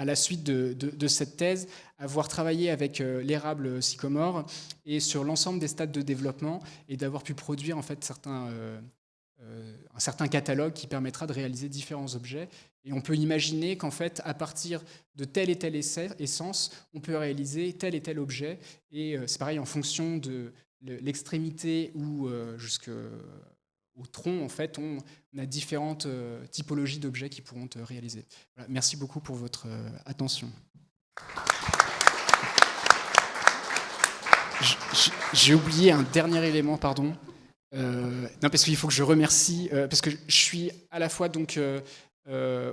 E: la suite de cette thèse, avoir travaillé avec l'érable sycomore et sur l'ensemble des stades de développement, et d'avoir pu produire en fait un certain catalogue qui permettra de réaliser différents objets. Et on peut imaginer qu'en fait, à partir de telle et telle essence, on peut réaliser tel et tel objet. Et c'est pareil, en fonction de l'extrémité ou jusqu'au tronc, en fait, on a différentes typologies d'objets qui pourront être réalisés. Voilà, merci beaucoup pour votre attention. J'ai oublié un dernier élément, pardon. Non, parce qu'il faut que je remercie, parce que je suis à la fois donc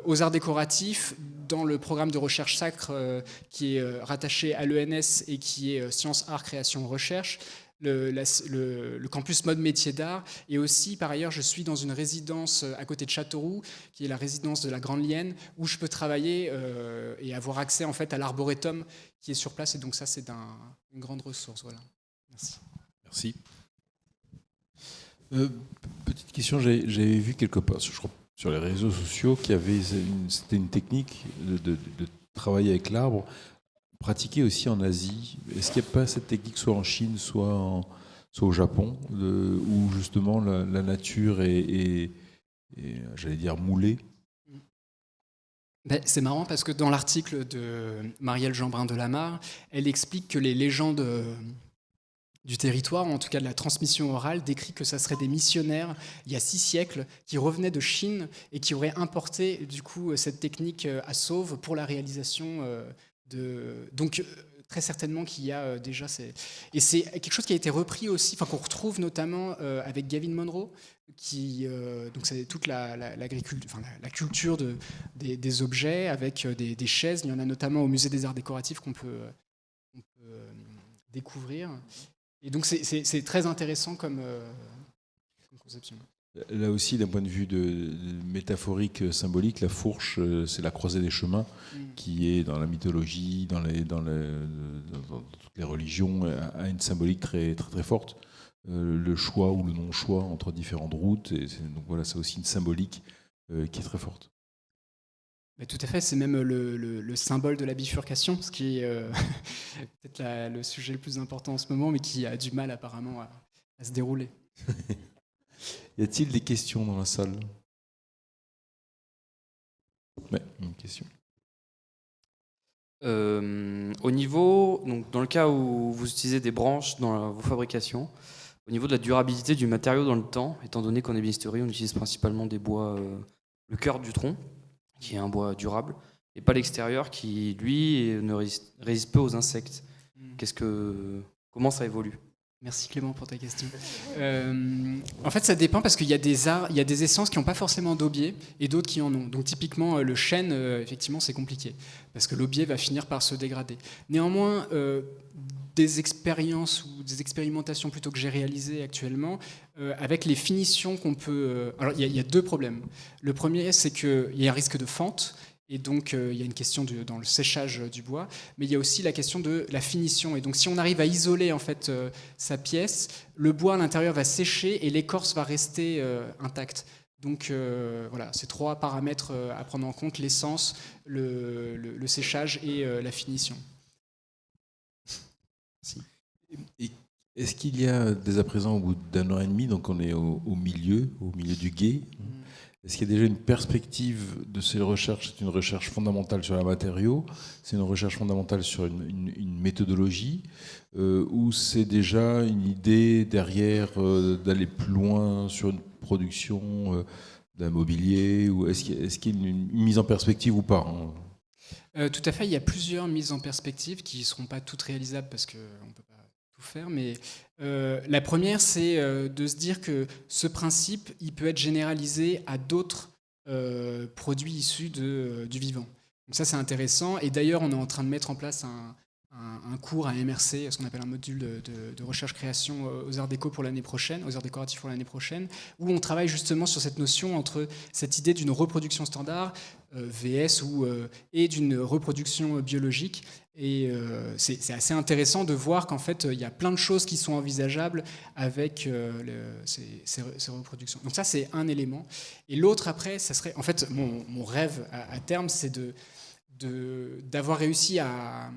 E: aux arts décoratifs dans le programme de recherche sacre qui est rattaché à l'ENS et qui est Sciences, Arts, Création, Recherche, le campus mode métier d'art, et aussi par ailleurs je suis dans une résidence à côté de Châteauroux qui est la résidence de la Grande Lienne, où je peux travailler et avoir accès en fait à l'arboretum qui est sur place, et donc ça c'est une grande ressource. Voilà. Merci.
A: Petite question, j'avais vu quelque part, je crois, sur les réseaux sociaux, c'était une technique de travailler avec l'arbre pratiquée aussi en Asie. Est-ce qu'il n'y a pas cette technique soit en Chine, soit au Japon, où justement la nature est j'allais dire, moulé.
E: Ben, c'est marrant parce que dans l'article de Marielle Jeanbrun de Lamarre, elle explique que les légendes du territoire, ou en tout cas de la transmission orale, décrit que ça serait des missionnaires il y a 6 siècles qui revenaient de Chine et qui auraient importé du coup cette technique à sauve pour la réalisation donc très certainement qu'il y a déjà et c'est quelque chose qui a été repris aussi, enfin qu'on retrouve notamment avec Gavin Monroe, qui donc c'est toute l'agriculture, enfin la culture des objets avec des chaises. Il y en a notamment au musée des arts décoratifs qu'on peut découvrir. Et donc c'est très intéressant comme conception.
A: Là aussi, d'un point de vue métaphorique, symbolique, la fourche, c'est la croisée des chemins qui est dans la mythologie, dans toutes les religions, a une symbolique très, très, très forte. Le choix ou le non-choix entre différentes routes. Donc voilà, c'est aussi une symbolique qui est très forte.
E: Mais tout à fait, c'est même le symbole de la bifurcation, ce qui est peut-être le sujet le plus important en ce moment, mais qui a du mal apparemment à se dérouler.
A: Y a-t-il des questions dans la salle ? Ouais, une question.
F: Au niveau, donc dans le cas où vous utilisez des branches dans vos fabrications, au niveau de la durabilité du matériau dans le temps, étant donné qu'en ébénisterie, on utilise principalement des bois, le cœur du tronc, qui est un bois durable, et pas l'extérieur qui, lui, ne résiste peu aux insectes. Comment ça évolue ?
E: Merci Clément pour ta question. En fait, ça dépend parce qu'il y a des essences qui n'ont pas forcément d'aubier et d'autres qui en ont. Donc typiquement, le chêne, effectivement, c'est compliqué parce que l'aubier va finir par se dégrader. Néanmoins, des expériences ou des expérimentations plutôt que j'ai réalisées actuellement, avec les finitions qu'on peut... alors, il y a 2 problèmes. Le premier, c'est qu'il y a un risque de fente. Et donc, il y a une question dans le séchage du bois, mais il y a aussi la question de la finition. Et donc, si on arrive à isoler en fait sa pièce, le bois à l'intérieur va sécher et l'écorce va rester intacte. Donc, voilà, c'est 3 paramètres à prendre en compte, l'essence, le séchage et la finition. Merci.
A: Et est-ce qu'il y a dès à présent, au bout d'1 an et demi, donc on est au milieu du gué, est-ce qu'il y a déjà une perspective de ces recherches ? C'est une recherche fondamentale sur les matériaux, c'est une recherche fondamentale sur une méthodologie, ou c'est déjà une idée derrière d'aller plus loin sur une production d'un mobilier, ou est-ce qu'il y a une mise en perspective ou pas ?
E: Tout à fait, il y a plusieurs mises en perspective qui ne seront pas toutes réalisables parce qu'on ne peut pas tout faire, mais la première, c'est de se dire que ce principe, il peut être généralisé à d'autres produits issus du vivant. Donc ça, c'est intéressant. Et d'ailleurs, on est en train de mettre en place un cours à MRC, ce qu'on appelle un module de recherche-création aux arts déco pour l'année prochaine, aux arts décoratifs pour l'année prochaine, où on travaille justement sur cette notion entre cette idée d'une reproduction standard, VS, et d'une reproduction biologique. Et c'est assez intéressant de voir qu'en fait, il y a plein de choses qui sont envisageables avec ces reproductions. Donc ça, c'est un élément. Et l'autre, après, ça serait... En fait, mon rêve à terme, c'est d'avoir réussi à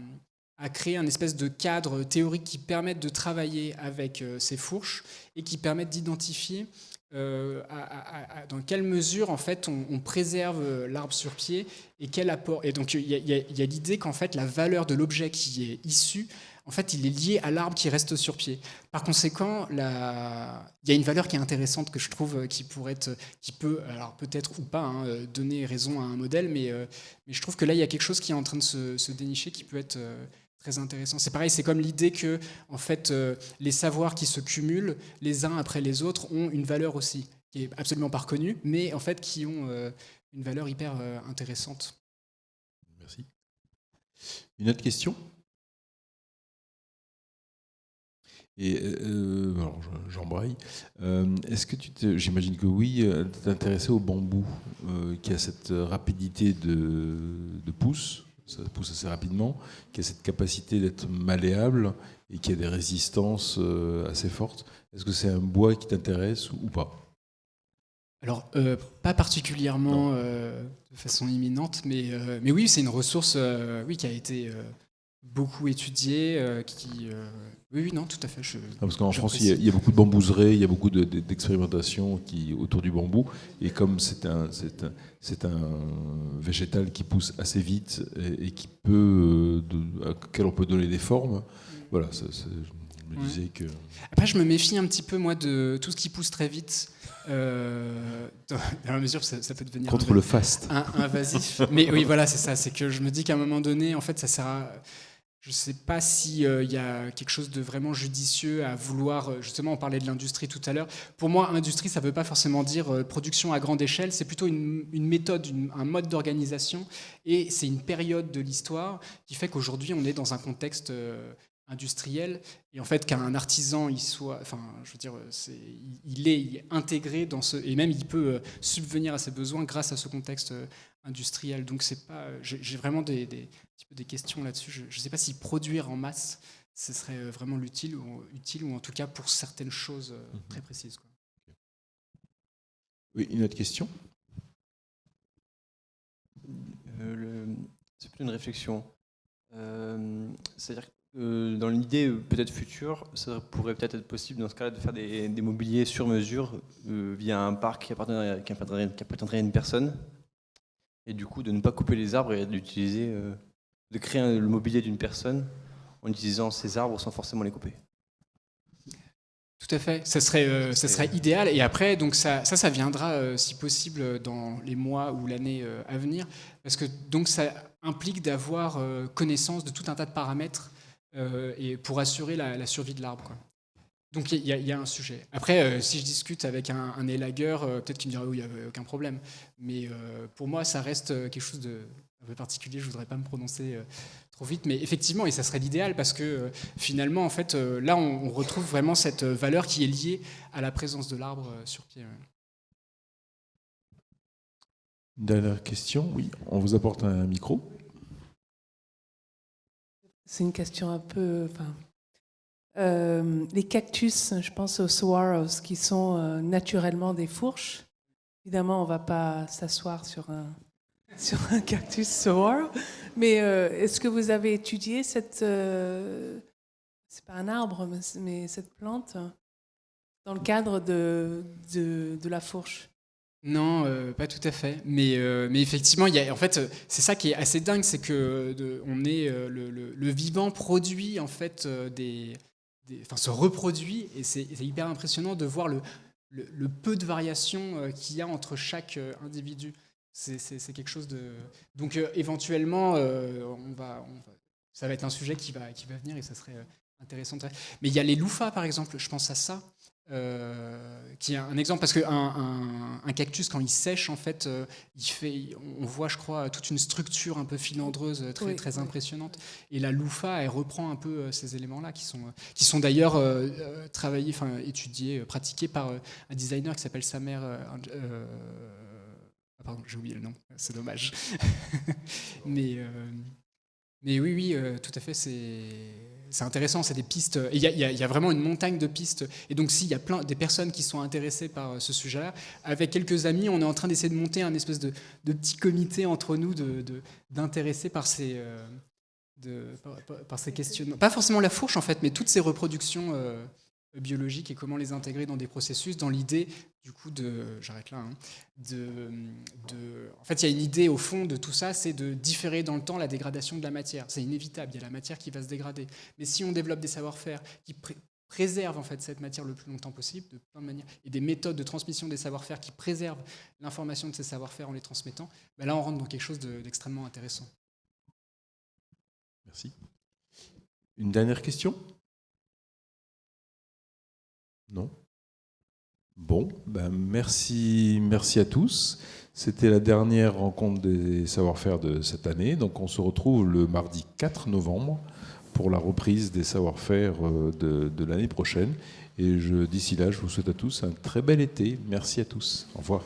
E: créer un espèce de cadre théorique qui permette de travailler avec ces fourches et qui permette d'identifier dans quelle mesure en fait on préserve l'arbre sur pied et quel apport. Et donc il y a l'idée qu'en fait la valeur de l'objet qui est issu, en fait il est lié à l'arbre qui reste sur pied. Par conséquent, il y a une valeur qui est intéressante que je trouve qui peut, alors peut-être ou pas, donner raison à un modèle, mais je trouve que là il y a quelque chose qui est en train de se dénicher qui peut être très intéressant. C'est pareil, c'est comme l'idée que en fait, les savoirs qui se cumulent les uns après les autres ont une valeur aussi, qui est absolument pas reconnue, mais en fait qui ont une valeur hyper intéressante.
A: Merci. Une autre question ? Et alors j'embraye. Est-ce que j'imagine que oui, t'es intéressé au bambou, qui a cette rapidité de pousse, ça pousse assez rapidement, qui a cette capacité d'être malléable et qui a des résistances assez fortes. Est-ce que c'est un bois qui t'intéresse ou pas ?
E: Alors, pas particulièrement de façon imminente, mais oui, c'est une ressource qui a été beaucoup étudié, oui, non, tout à fait.
A: Parce qu'en France,
E: j'apprécie.
A: il y a beaucoup de bambouseries, il y a beaucoup d'expérimentations autour du bambou. Et comme c'est un végétal qui pousse assez vite et qui auquel on peut donner des formes, voilà, je me disais que...
E: Après, je me méfie un petit peu, moi, de tout ce qui pousse très vite, dans la mesure où ça peut devenir
A: Contre le faste.
E: Invasif. Mais oui, voilà, c'est ça. C'est que je me dis qu'à un moment donné, en fait, ça sert à... Je ne sais pas s'il y a quelque chose de vraiment judicieux à vouloir... Justement, on parlait de l'industrie tout à l'heure. Pour moi, industrie, ça ne veut pas forcément dire production à grande échelle. C'est plutôt une méthode, un mode d'organisation. Et c'est une période de l'histoire qui fait qu'aujourd'hui, on est dans un contexte industriel. Et en fait, qu'un artisan, il est intégré dans ce... Et même, il peut subvenir à ses besoins grâce à ce contexte industriel. Donc, c'est pas... J'ai vraiment des questions là-dessus. Je ne sais pas si produire en masse, ce serait vraiment utile ou en tout cas pour certaines choses très précises, quoi.
A: Oui, une autre question ?
G: C'est plutôt une réflexion. C'est-à-dire que dans l'idée peut-être future, ça pourrait peut-être être possible dans ce cas-là de faire des mobiliers sur mesure via un parc qui appartiendrait à une personne, et du coup de ne pas couper les arbres et d'utiliser... de créer le mobilier d'une personne en utilisant ces arbres sans forcément les couper.
E: Tout à fait, ça serait idéal. Et après, donc ça viendra, si possible, dans les mois ou l'année à venir, parce que donc ça implique d'avoir connaissance de tout un tas de paramètres et pour assurer la survie de l'arbre, quoi. Donc il y a un sujet. Après, si je discute avec un élagueur, peut-être qu'il me dira oui, il n'y a aucun problème. Mais pour moi, ça reste quelque chose de un peu particulier. Je ne voudrais pas me prononcer trop vite, mais effectivement, et ça serait l'idéal parce que finalement, en fait, là, on retrouve vraiment cette valeur qui est liée à la présence de l'arbre sur pied.
A: Une dernière question, oui, on vous apporte un micro.
C: C'est une question un peu... les cactus, je pense aux saguaros, qui sont naturellement des fourches. Évidemment, on ne va pas s'asseoir sur un cactus saguaro, mais est-ce que vous avez étudié cette... c'est pas un arbre, mais cette plante dans le cadre de la fourche?
E: Non, pas tout à fait. Mais effectivement, en fait, c'est ça qui est assez dingue, c'est que le vivant produit en fait se reproduit, et c'est hyper impressionnant de voir le peu de variation qu'il y a entre chaque individu. C'est quelque chose de... Donc éventuellement, ça va être un sujet qui va venir et ça serait intéressant. Mais il y a les loufas, par exemple, je pense à ça, qui est un exemple, parce qu'un cactus, quand il sèche, en fait, on voit, je crois, toute une structure un peu filandreuse, très impressionnante. Et la loufa, elle reprend un peu ces éléments-là, qui sont d'ailleurs travaillés, étudiés, pratiqués par un designer qui s'appelle Samer... pardon, j'ai oublié le nom, c'est dommage. mais oui, tout à fait, c'est intéressant, c'est des pistes. Il y a vraiment une montagne de pistes. Et donc, s'il y a des personnes qui sont intéressées par ce sujet-là, avec quelques amis, on est en train d'essayer de monter un espèce de petit comité entre nous d'intéressés par ces questionnements. Pas forcément la fourche, en fait, mais toutes ces reproductions biologiques et comment les intégrer dans des processus, dans l'idée, du coup, j'arrête là, en fait, il y a une idée au fond de tout ça, c'est de différer dans le temps la dégradation de la matière. C'est inévitable, il y a la matière qui va se dégrader. Mais si on développe des savoir-faire qui préservent en fait, cette matière le plus longtemps possible, de plein de manières, et des méthodes de transmission des savoir-faire qui préservent l'information de ces savoir-faire en les transmettant, là, on rentre dans quelque chose d'extrêmement intéressant.
A: Merci. Une dernière question ? Non ? Bon, merci à tous. C'était la dernière rencontre des savoir-faire de cette année. Donc on se retrouve le mardi 4 novembre pour la reprise des savoir-faire de l'année prochaine. Et d'ici là, je vous souhaite à tous un très bel été. Merci à tous. Au revoir.